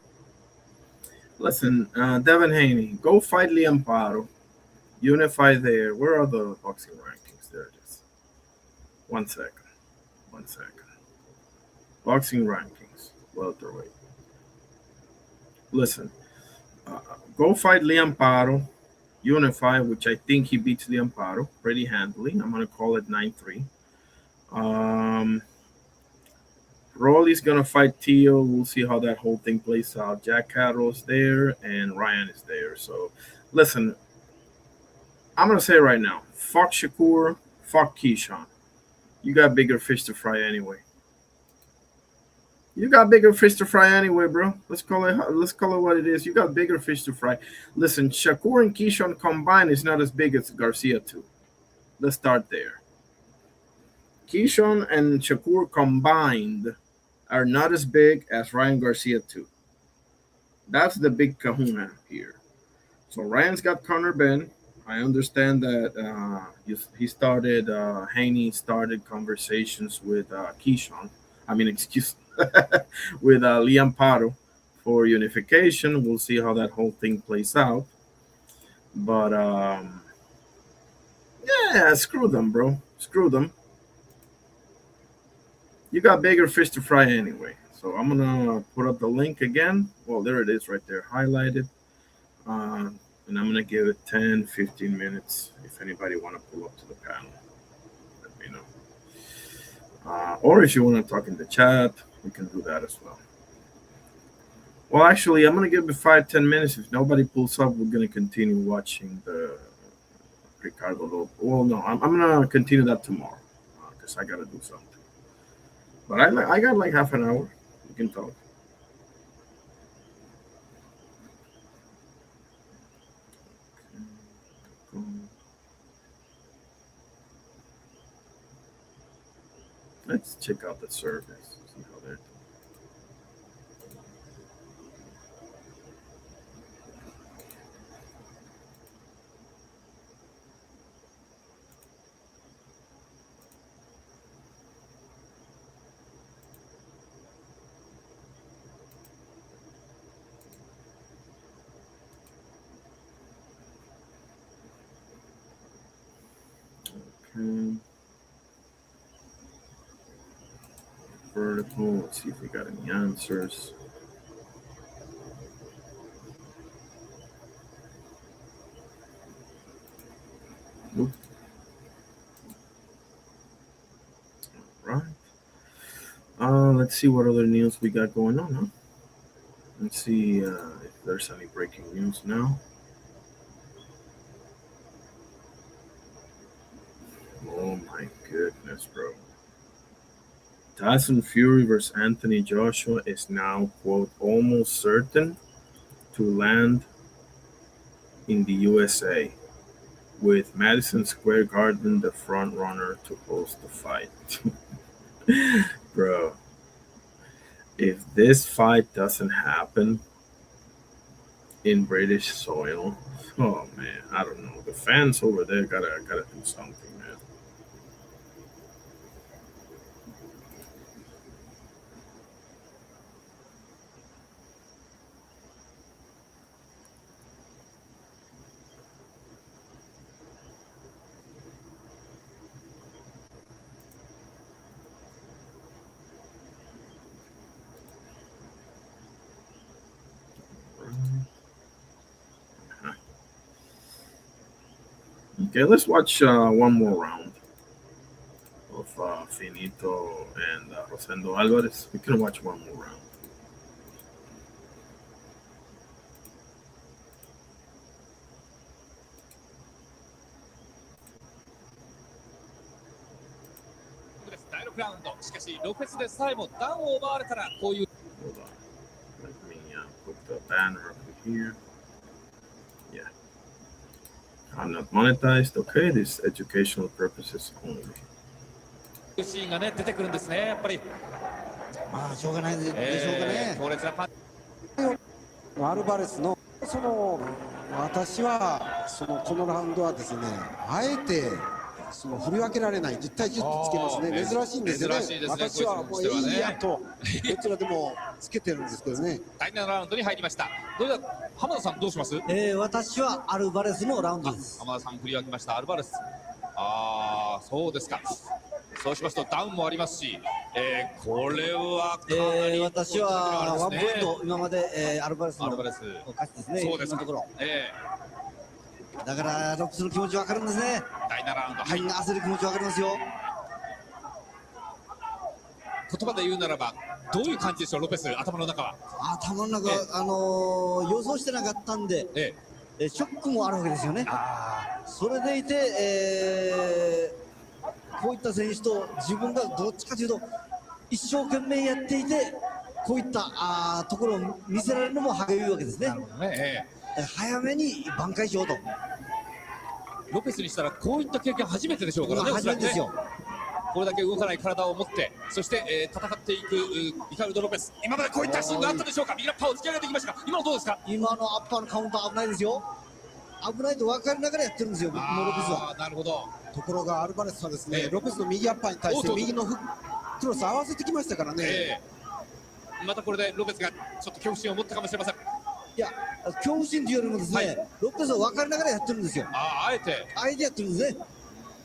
Listen, Devin Haney, go fight Liam Paro. Unify there. Where are the boxing rankings? There it is. 1 second. Boxing rankings. Welterweight. Listen, go fight Liam Paro. Unify, which I think he beats Liam Paro pretty handily. I'm going to call it 9-3. Rolly's going to fight Teo. We'll see how that whole thing plays out. Jack Carroll's there, and Ryan is there. So, listen, I'm going to say right now, fuck Shakur, fuck Keyshawn. You got bigger fish to fry anyway. You got bigger fish to fry anyway, bro. Let's call it what it is. You got bigger fish to fry. Listen, Shakur and Keyshawn combined is not as big as Garcia too. Let's start there. Keyshawn and Shakur combined are not as big as Ryan Garcia too. That's the big kahuna here. So Ryan's got Conor Ben. I understand that Haney started conversations with Keyshawn. With Liam Paro for unification. We'll see how that whole thing plays out. But, yeah, screw them, bro. Screw them. You got bigger fish to fry anyway. So I'm going to put up the link again. Well, there it is right there, highlighted. And I'm going to give it 10, 15 minutes if anybody want to pull up to the panel. Let me know. Or if you want to talk in the chat, we can do that as well. Well, actually, I'm going to give it 5-10 minutes. If nobody pulls up, we're going to continue watching the Ricardo Lopez. Well, no, I'm going to continue that tomorrow because I got to do something. But I got like half an hour. We can talk. Let's check out the service. See how they're doing. Okay. Vertical. Let's see if we got any answers. Nope. All right. Let's see what other news we got going on, huh? Let's see if there's any breaking news now. Oh my goodness, bro. Tyson Fury versus Anthony Joshua is now, quote, almost certain to land in the USA, with Madison Square Garden the front runner to host the fight. Bro, if this fight doesn't happen in British soil, oh man, I don't know. The fans over there gotta do something, man. Okay, let's watch one more round of Finito and Rosendo Alvarez. We can watch one more round. Hold on. Let me put the banner over here. Yeah. I'm not monetized. Okay, this is educational purposes only. シーンがね出てくるんですねやっぱり。まあしょうがないでしょうかね。強烈なパンアルバレスの私はこのラウンドはですね、あえて振り分けられない10対10ってつけますね。珍しいんですよね。私はもういいやとどちらでもつけてるんですけどね。第7ラウンドに入りました。どうだ浜田さんどうします？私はアルバレスのラウンドです。浜田さん振り分けましたアルバレス。ああそうですか。そうしますとダウンもありますし、これはかなり、私はワンポイント今まで、アルバレスの勝ちですね。そうですか。ところ。だからロックスの気持ちわかるんですね。第7ラウンド。はい。焦る気持ちわかりますよ。言葉で言うならばどういう感じでしょうロペス頭の中は。頭の中、予想してなかったんで、ショックもあるわけですよね。それでいて、こういった選手と自分がどっちかというと一生懸命やっていてこういったところを見せられるのも歯がゆいわけですね。早めに挽回しようと。ロペスにしたらこういった経験初めてでしょうからね。初めてですよ。これだけ動かない体を持ってそして、戦っていくリカルド・ロペス。今までこういったシーンがあったでしょうか。右ラッパーを突き上げてきましたが今のどうですか。今のアッパーのカウンター危ないですよ。危ないと分かりながらやってるんですよロペスは。なるほど。ところがアルバレスはですね、ロペスの右アッパーに対して右のクロス合わせてきましたからね。またこれでロペスがちょっと恐怖心を持ったかもしれません。いや恐怖心というよりもですね、ロペスは分かりながらやってるんですよ。あえてやってるんですね。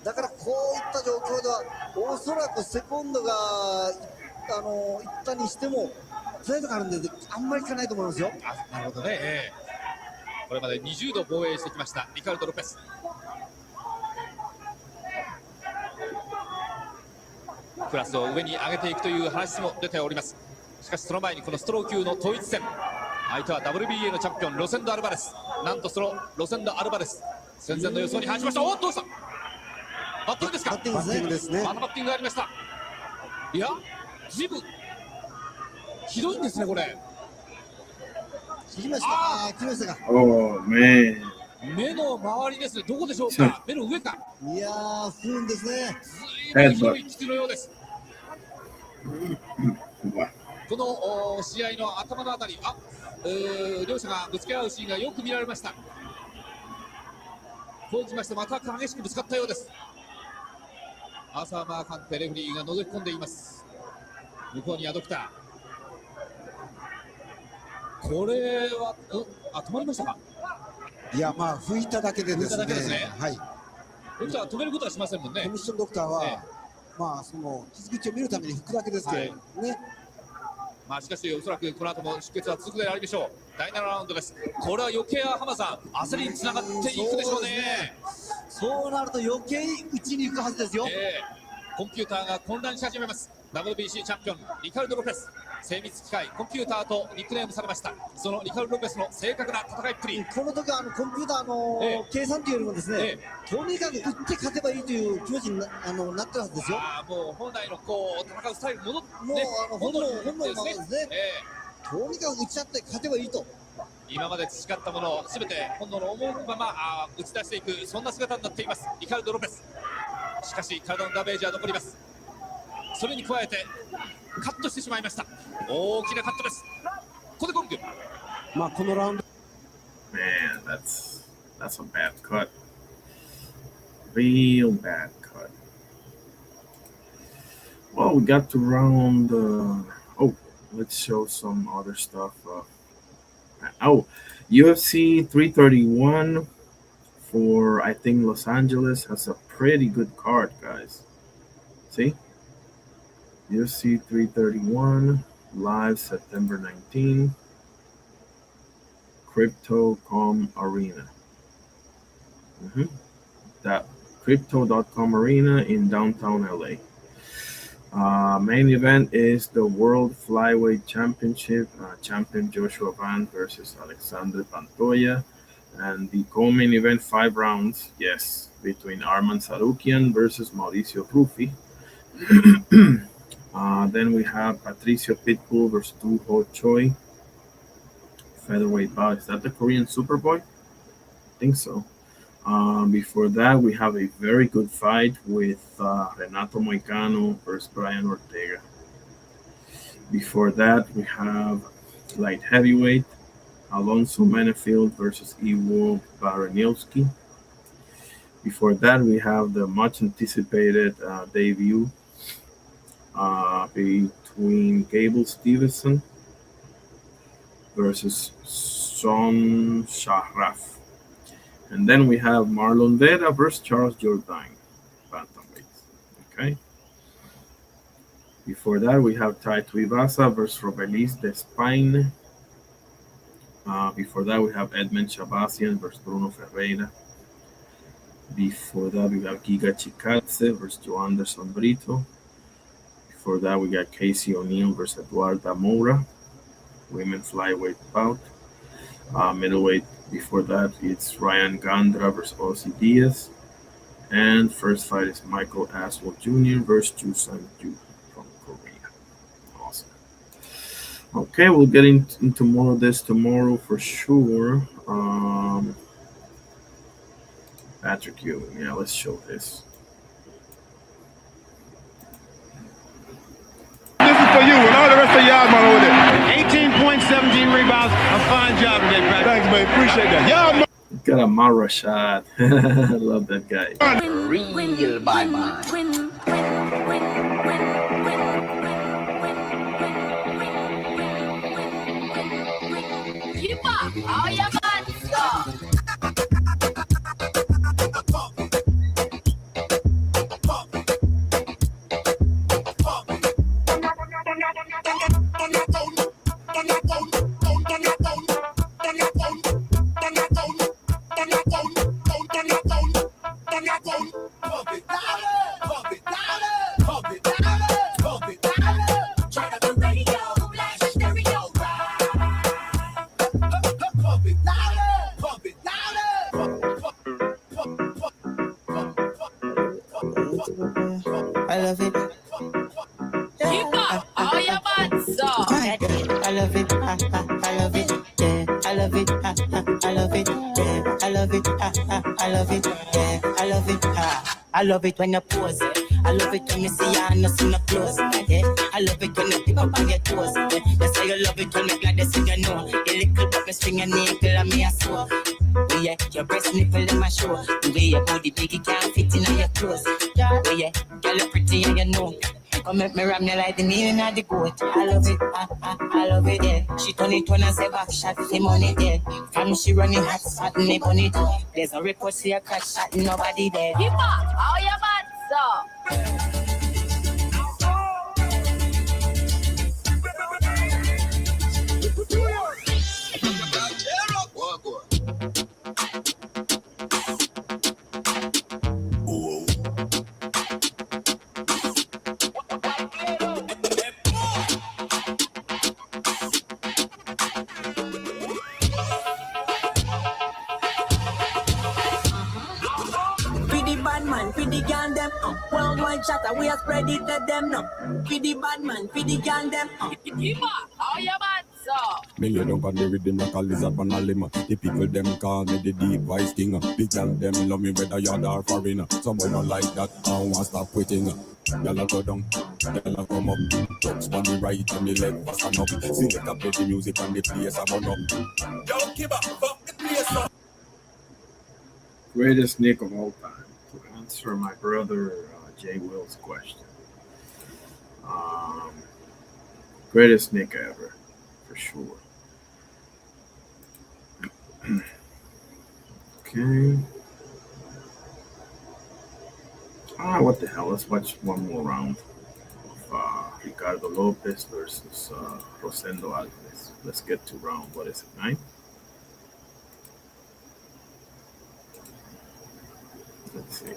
だからこういった状況ではおそらくセコンドがいったにしてもプライドがあるんであんまりいかないと思いますよ。なるほどね。これまで20度防衛してきましたリカルド・ロペス。クラスを上に上げていくという話も出ております。しかしその前にこのストロー級の統一戦、相手は WBA のチャンピオンロセンド・アルバレス。なんとそのロセンド・アルバレス戦前の予想に反しました。おっどうしたバッティングですか。バッティングですね。またバッティングがありました。いや随分ひどいんですねこれ。来ましたか。目の周りですね。どこでしょうか。目の上か。いやー不運ですね。ずいぶん広い基地のようです。この試合の頭のあたり両者がぶつけ合うシーンがよく見られました。こうきましてまた激しくぶつかったようです。アーサー・マーカンテレフリーが覗き込んでいます。向こうにアドクター。これは止まりましたか。いやまあ拭いただけでですね。はい。ドクターは止めることはしませんもんね。コミッションドクターは、まあ傷口を見るために拭くだけですけどね。まあしかしおそらくこの後も出血は続くでありでしょう。第7ラウンドです。これは余計浜さん焦りにつながっていくでしょうね。そうなると余計打ちに行くはずですよ。コンピューターが混乱し始めます。 WBC チャンピオンリカルド・ロペス。精密機械コンピューターとニックネームされました。そのリカルド・ロペスの正確な戦いっぷり。この時はコンピューターの計算というよりもですね、とにかく打って勝てばいいという気持ちになってるはずですよ。もう本来のこう戦うスタイルに戻って本能のままですね。とにかく打ち合って勝てばいいと。今まで培ったものを全て本能の思うまま打ち出していく、そんな姿になっていますリカルド・ロペス。しかし体のダメージは残ります。それに加えてカットしてしまいました。大きなカットです。コデコング。まあこのラウンド Man, that's a bad cut. Real bad cut. Well, we got to round. Let's show some other stuff. UFC 331 for I think Los Angeles has a pretty good card, guys. See, UFC 331 live September 19. Crypto.com Arena. Crypto.com Arena in downtown LA. Main event is the World Flyweight Championship. Champion Joshua Van versus Alexander Pantoja. And the co-main event, 5 rounds, yes, between Arman Sarukian versus Mauricio Ruffi. Then we have Patricio Pitbull versus Du Ho Choi. Featherweight bout. Is that the Korean Superboy? I think so. Before that, we have a very good fight with Renato Moicano versus Brian Ortega. Before that, we have light heavyweight, Alonso Menefield versus Iwo Baranielski. Before that, we have the much anticipated debut between Gable Stevenson versus Son Shahraf. And then we have Marlon Vera versus Charles Jourdain, bantamweights. Okay. Before that, we have Tai Tuivasa versus Robelis Despain. Before that, we have Edmund Shabazian versus Bruno Ferreira. Before that, we have Giga Chikadze versus Joanderson Brito. Before that, we got Casey O'Neill versus Eduarda Moura. Women flyweight bout. Middleweight, before that, it's Ryan Gandra versus Ozzy Diaz. And first fight is Michael Aswell Jr. versus Ju Sang-ju from Korea. Awesome. Okay, we'll get into more of this tomorrow for sure. Patrick Ewing, yeah, let's show this. This is for you and all the rest of y'all, man, over there. 18 points, 17 rebounds. A fine job today, Patrick. Thanks, man. Appreciate that. Y'all got a Mara shot. I love that guy. Real bye-bye. Keep up all your bad stuff. I love it. Keep up all your bad stuff. I love it. I love it. Yeah, I love it. I love it. Yeah, I love it. I love it. Yeah, I love it. I love it when you pose. I love it when you see you and you see no close. Yeah, I love it when you tip up on your toes. Yeah, that's why you love it when you glad to see you know. You little but me string your nickel and me a so. Yeah, your breast nipple in my show. The way your body big, it can't fit in all your clothes. Yeah, girl, you pretty and you know. Come make me ram you like the meaning of the goat. I love it, I love it, yeah. She turn it on and say back shot the money, yeah. From she running hot, spot me on it. There's no report, see a crash shot, nobody there. Keep up all your bad stuff. Feed the gang them worldwide chatter, we are spread it to them now. Feed the bad man, feed the gang them Keep up all your bad stuff. Me lay down on the rhythm like a lizard on a limb. The people them call me the deep voice king. The girl them love me whether you're or foreign. Someone don't like that, I don't want stop quitting. Y'all go down, y'all come up. Touch on the right and the left, pass on up. Select up the music and the place I burn up. Don't give up, fuck the place up. Greatest Nick of all time. To answer my brother Jay Will's question. Greatest Nick ever, for sure. Okay. What the hell? Let's watch one more round of Ricardo Lopez versus Rosendo Alvarez. Let's get to round, what is it, 9? Let's Let's see.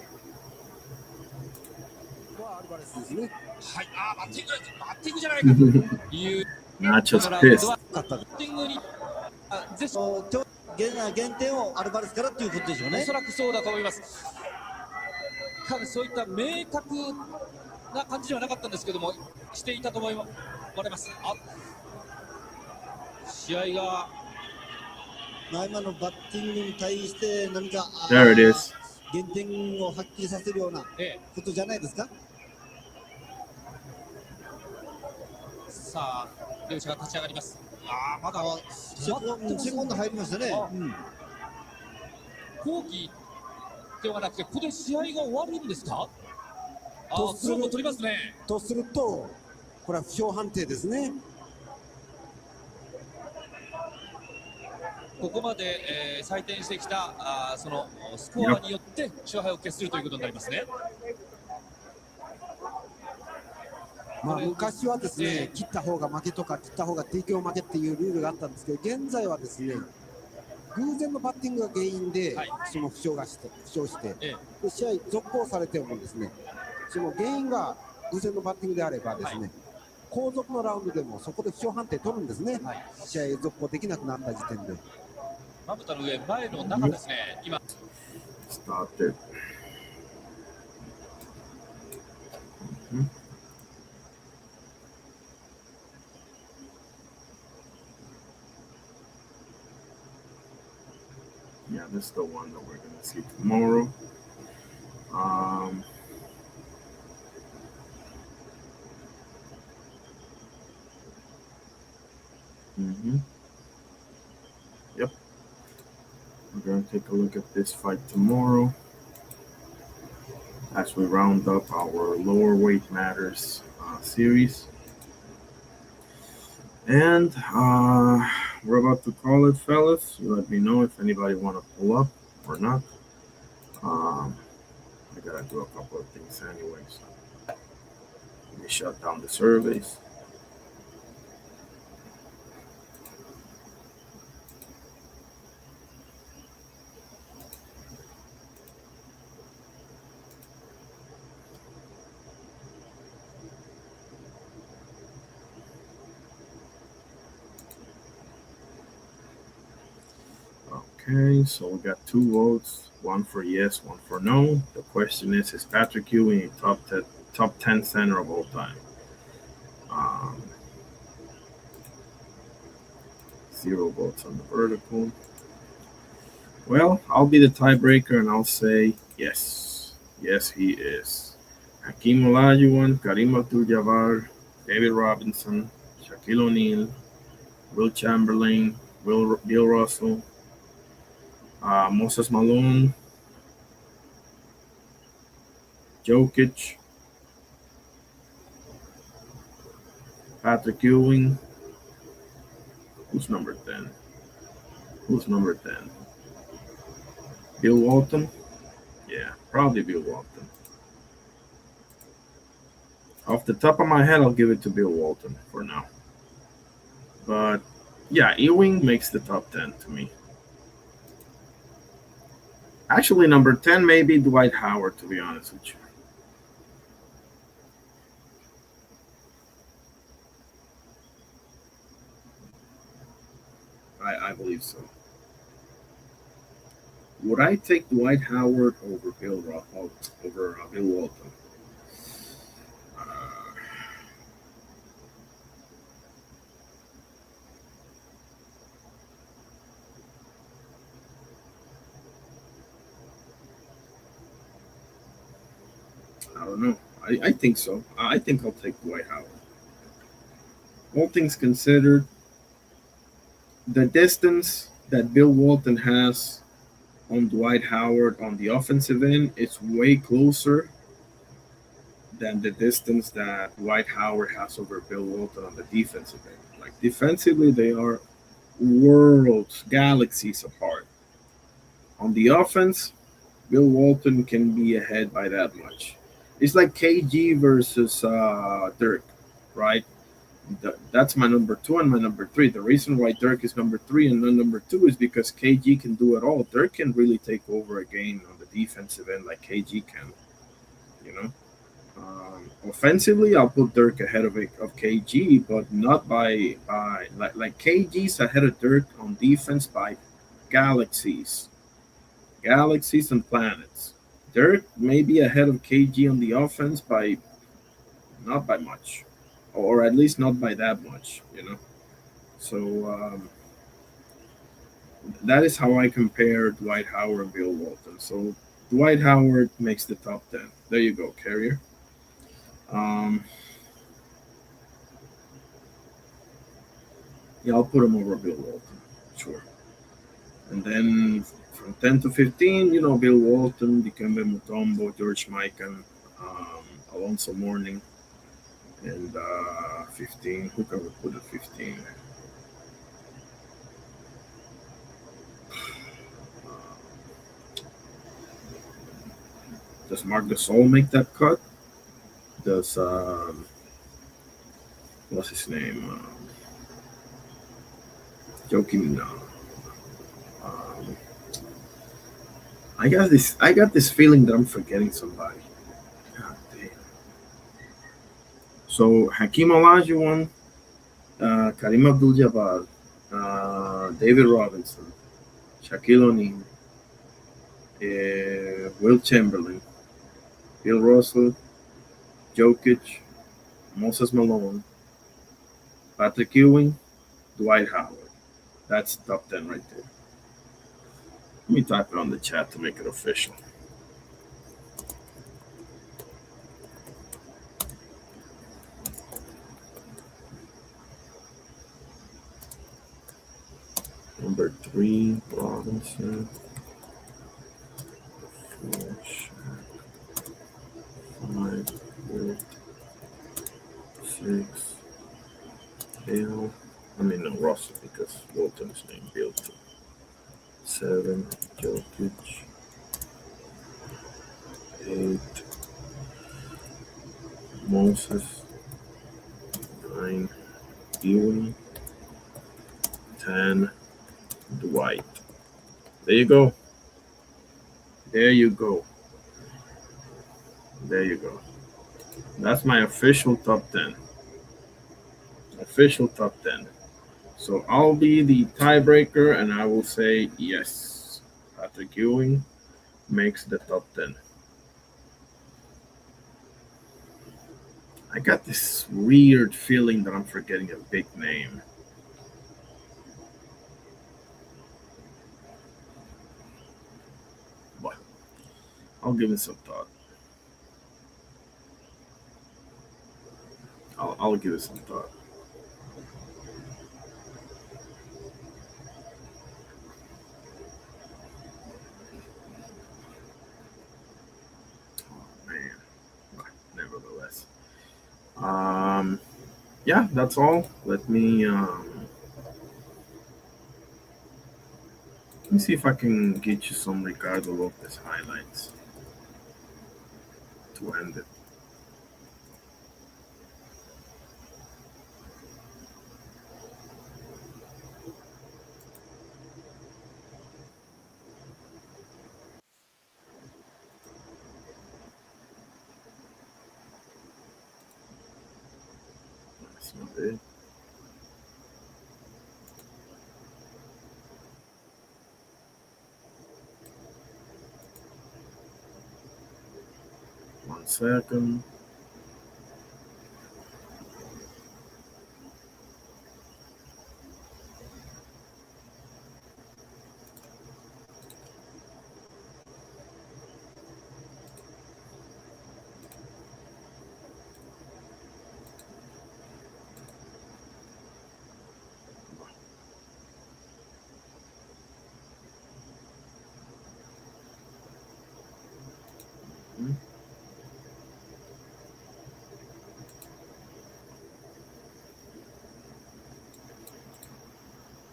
アルバレスですね。はい、バッティングじゃないかという。Nacho's pissed. バッティングに減点をアルバレスからということでしょうね。おそらくそうだと思います。そういった明確な感じではなかったんですけども、していたと思われます。試合が今のバッティングに対して何か There it is. 減点を発揮させるようなことじゃないですか。さあ、両者が立ち上がります。まだセコンド入りましたね。抗議ではなくて、ここで試合が終わるんですか？とする取りますね。とすると、これは負傷判定ですね。ここまで、採点してきたそのスコアによって勝敗を決するということになりますね。昔はですね、切った方が負けとか切った方が提供負けっていうルールがあったんですけど、現在はですね、偶然のバッティングが原因で、その負傷して、で試合続行されてもですね、その原因が偶然のバッティングであればですね、後続のラウンドでもそこで負傷判定取るんですね。試合続行できなくなった時点で。まぶたの上、前の中ですね、今。Started. Yeah, this is the one that we're going to see tomorrow. Yep. We're going to take a look at this fight tomorrow as we round up our lower weight matters series. And we're about to call it, fellas. You let me know if anybody want to pull up or not. I gotta do a couple of things anyway, so let me shut down the surveys. Okay, so we got 2 votes, 1 for yes, 1 for no. The question is Patrick Ewing a top 10 center of all time? 0 votes on the vertical. Well, I'll be the tiebreaker and I'll say yes. Yes, he is. Hakeem Olajuwon, Kareem Abdul-Jabbar, David Robinson, Shaquille O'Neal, Will Chamberlain, Bill Russell, Moses Malone, Jokic, Patrick Ewing. Who's number 10? Who's number 10? Bill Walton? Yeah, probably Bill Walton. Off the top of my head, I'll give it to Bill Walton for now. But yeah, Ewing makes the top 10 to me. Actually, number 10 may be Dwight Howard, to be honest with you. I believe so. Would I take Dwight Howard over Bill Walton? I don't know. I think so. I think I'll take Dwight Howard. All things considered, the distance that Bill Walton has on Dwight Howard on the offensive end is way closer than the distance that Dwight Howard has over Bill Walton on the defensive end. Like defensively, they are worlds, galaxies apart. On the offense, Bill Walton can be ahead by that much. It's like KG versus Dirk, right? That's my number 2 and my number 3. The reason why Dirk is number 3 and not number 2 is because KG can do it all. Dirk can really take over a game on the defensive end like KG can. You know, offensively, I'll put Dirk ahead of KG, but not by like KG's ahead of Dirk on defense by galaxies, galaxies and planets. Dirk may be ahead of KG on the offense by not by much, or at least not by that much. You know, so that is how I compare Dwight Howard and Bill Walton. So Dwight Howard makes the top 10. There you go, Carrier. Yeah, I'll put him over Bill Walton, sure. And then from 10 to 15, you know, Bill Walton, Dikembe Mutombo, George Mikan, Alonso Mourning, and 15. Who can we put at 15? Does Marc Gasol make that cut? Does what's his name? Joakim, no. I got this feeling that I'm forgetting somebody. God damn. So Hakeem Olajuwon, Kareem Abdul-Jabbar, David Robinson, Shaquille O'Neal, Will Chamberlain, Bill Russell, Jokic, Moses Malone, Patrick Ewing, Dwight Howard. That's top 10 right there. Let me type it on the chat to make it official. Number 3, Robinson. 4, Shaq. 5, Wilt. 6, Bill. I mean, no, Russell, because Walton's name Bill too. 7, Jokic. 8, Moses. 9, Ewing. 10, Dwight. There you go. There you go. There you go. That's my official top 10. Official top 10. So I'll be the tiebreaker and I will say yes. Patrick Ewing makes the top 10. I got this weird feeling that I'm forgetting a big name. But I'll give it some thought. I'll give it some thought. Oh man. But nevertheless. Yeah, that's all. Let me see if I can get you some Ricardo Lopez highlights to end it. That's not it. One second.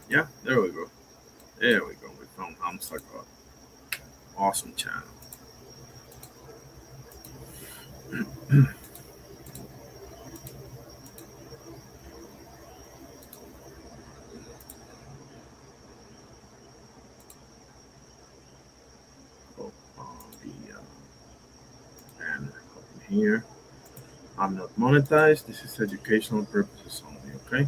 Yeah, there we go. There we go. We found Hamza God. Awesome channel. Oh, here. I'm not monetized. This is educational purposes only, okay?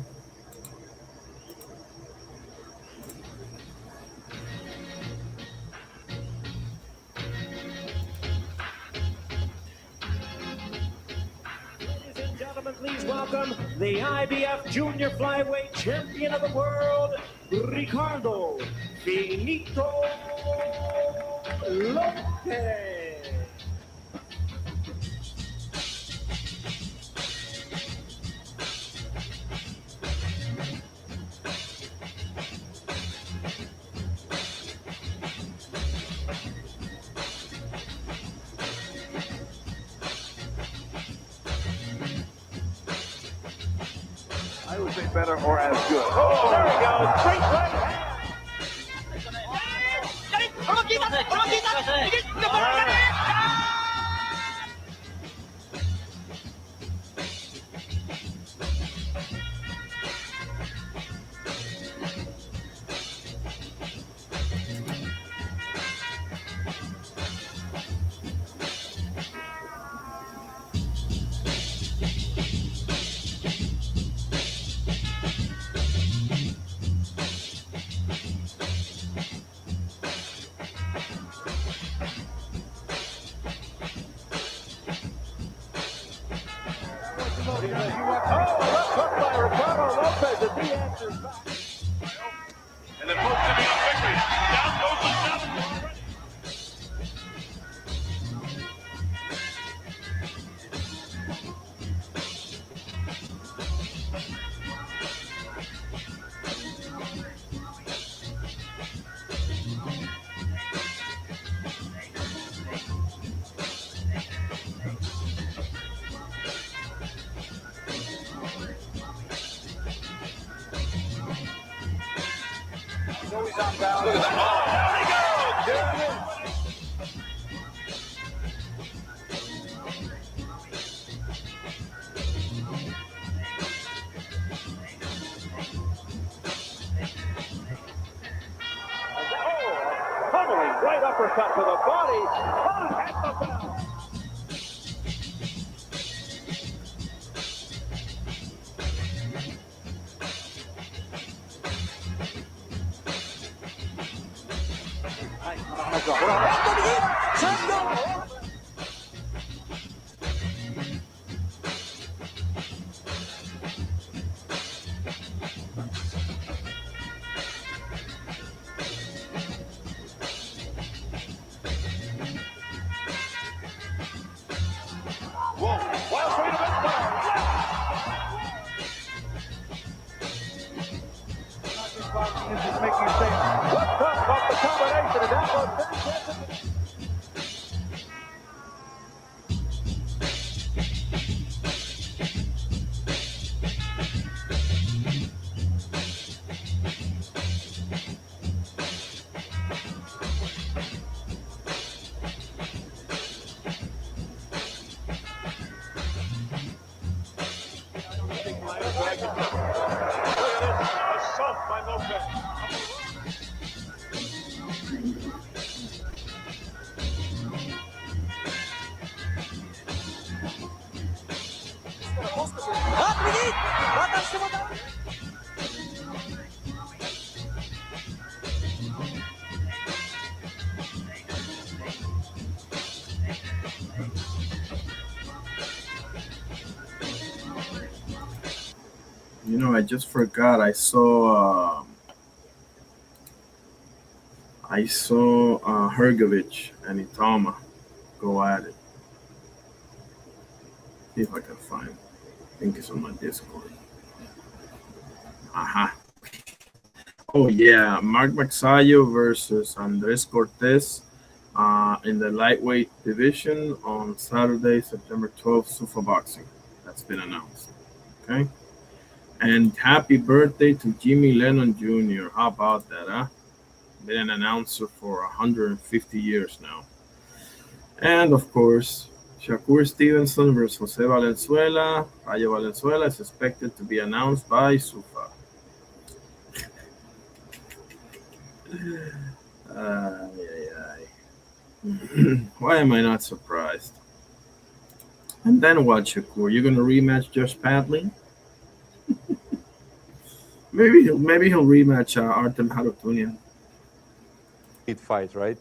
Ladies and gentlemen, please welcome the IBF Junior Flyweight Champion of the World, Ricardo Finito Lopez. I would say better or as good. Oh, there we go. Straight right hand. Oh, left hook by Ricardo Lopez as he answers back. And then folks sitting on victory. Down goes the southpaw. So he's on balance. Look at that. Oh, there he goes. There it is. Oh, pummeling right uppercut to the body. Hot at the bell. Just making you say, what's up off the combination, and that was by Lopez. You know, I just forgot. I saw Hergovich and Itama go at it. See if I can find. I think it's on my Discord. Aha. Oh yeah, Mark Magsayo versus Andres Cortez in the lightweight division on Saturday, September 12th, Sufa Boxing. That's been announced. Okay. And happy birthday to Jimmy Lennon Jr. How about that, huh? Been an announcer for 150 years now. And of course, Shakur Stevenson versus Jose Valenzuela. Rayo Valenzuela is expected to be announced by Sufa. Why am I not surprised? And then what, Shakur? You're gonna rematch Josh Padley? maybe he'll rematch Artem Harutyunyan. Fight, right?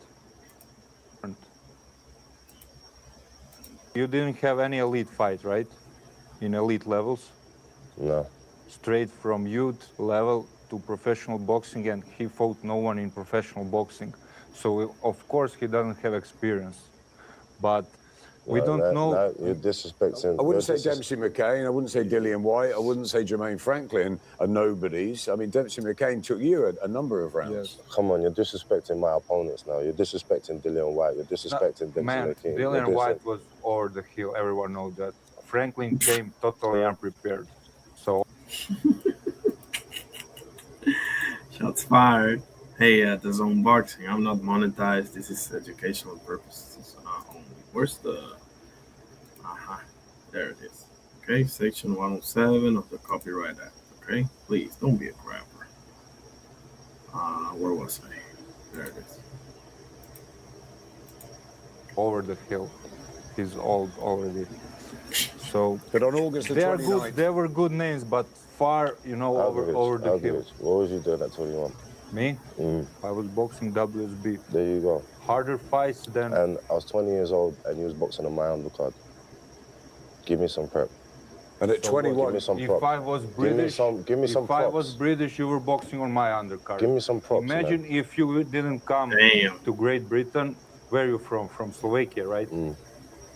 You didn't have any elite fight, right? In elite levels? No. Straight from youth level to professional boxing, and he fought no one in professional boxing. So, of course, he doesn't have experience. But we don't know. No, you're disrespecting. I wouldn't say Dempsey McCain. I wouldn't say Dillian White. I wouldn't say Jermaine Franklin are nobodies. I mean, Dempsey McCain took you a number of rounds. Yes. Come on, you're disrespecting my opponents now. You're disrespecting Dillian White. You're disrespecting Dempsey Man, McCain. Dillian White was over the hill. Everyone knows that. Franklin came totally unprepared. So. Shots fired. Hey, the Zone Boxing. I'm not monetized. This is educational purposes only. Where's the? There it is. Okay, section 107 of the Copyright Act. Okay, please don't be a crapper. Where was I? There it is. Over the hill. He's old already. So, but on August the 29th, they were good names, but far, over the hill. What was you doing at 21? Me? I was boxing WSB. There you go. Harder fights than. And I was 20 years old, and you was boxing on my undercard. Give me some prep. And at 21, give me some if prep. I was British, give me some if props. I was British, you were boxing on my undercard. Give me some props. Imagine if you didn't come to Great Britain. Where are you from? From Slovakia, right?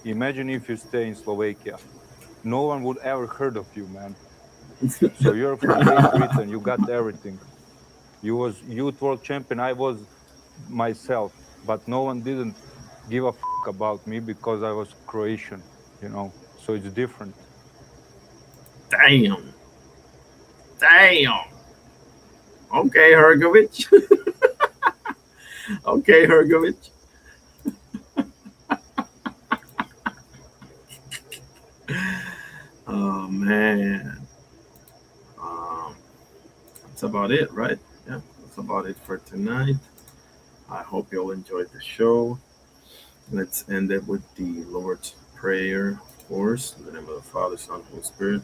Imagine if you stay in Slovakia. No one would ever heard of you, man. So you're from Great Britain. You got everything. You was youth world champion. I was myself, but no one didn't give a f about me because I was Croatian. So it's different. Damn. Okay, Hergovich. Okay, Hergovich. Oh man. That's about it, right? Yeah, that's about it for tonight. I hope you all enjoyed the show. Let's end it with the Lord's Prayer, of course. In the name of the Father, Son, and Holy Spirit.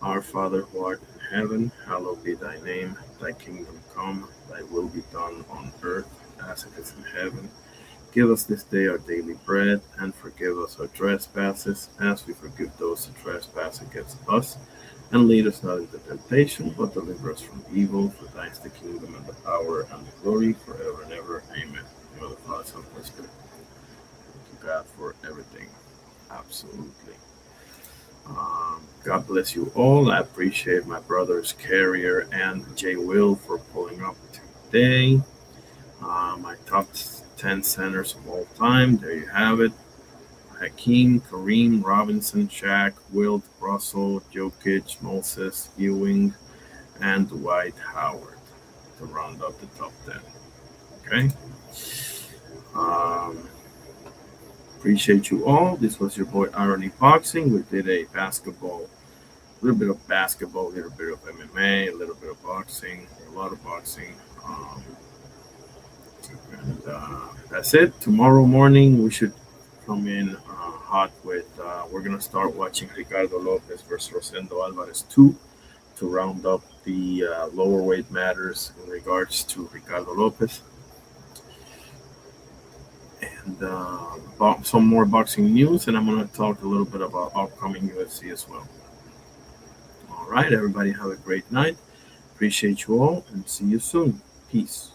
Our Father who art in heaven, hallowed be thy name. Thy kingdom come, thy will be done on earth as it is in heaven. Give us this day our daily bread, and forgive us our trespasses, as we forgive those who trespass against us. And lead us not into temptation, but deliver us from evil. For thine is the kingdom, and the power, and the glory, forever and ever. Amen. In the name of the Father, Son, and Holy Spirit. Thank you, God, for everything. Absolutely. God bless you all. I appreciate my brothers Carrier and Jay Will for pulling up today. My top 10 centers of all time. There you have it. Hakeem, Kareem, Robinson, Shaq, Wilt, Russell, Jokic, Moses, Ewing, and Dwight Howard to round up the top 10. Okay. Appreciate you all. This was your boy Irony Boxing. We did a little bit of basketball, a little bit of MMA, a little bit of boxing, a lot of boxing. And that's it. Tomorrow morning we should come in hot with. We're gonna start watching Ricardo Lopez versus Rosendo Alvarez 2 to round up the lower weight matters in regards to Ricardo Lopez. And some more boxing news, and I'm going to talk a little bit about upcoming UFC as well. All right, everybody, have a great night. Appreciate you all, and see you soon. Peace.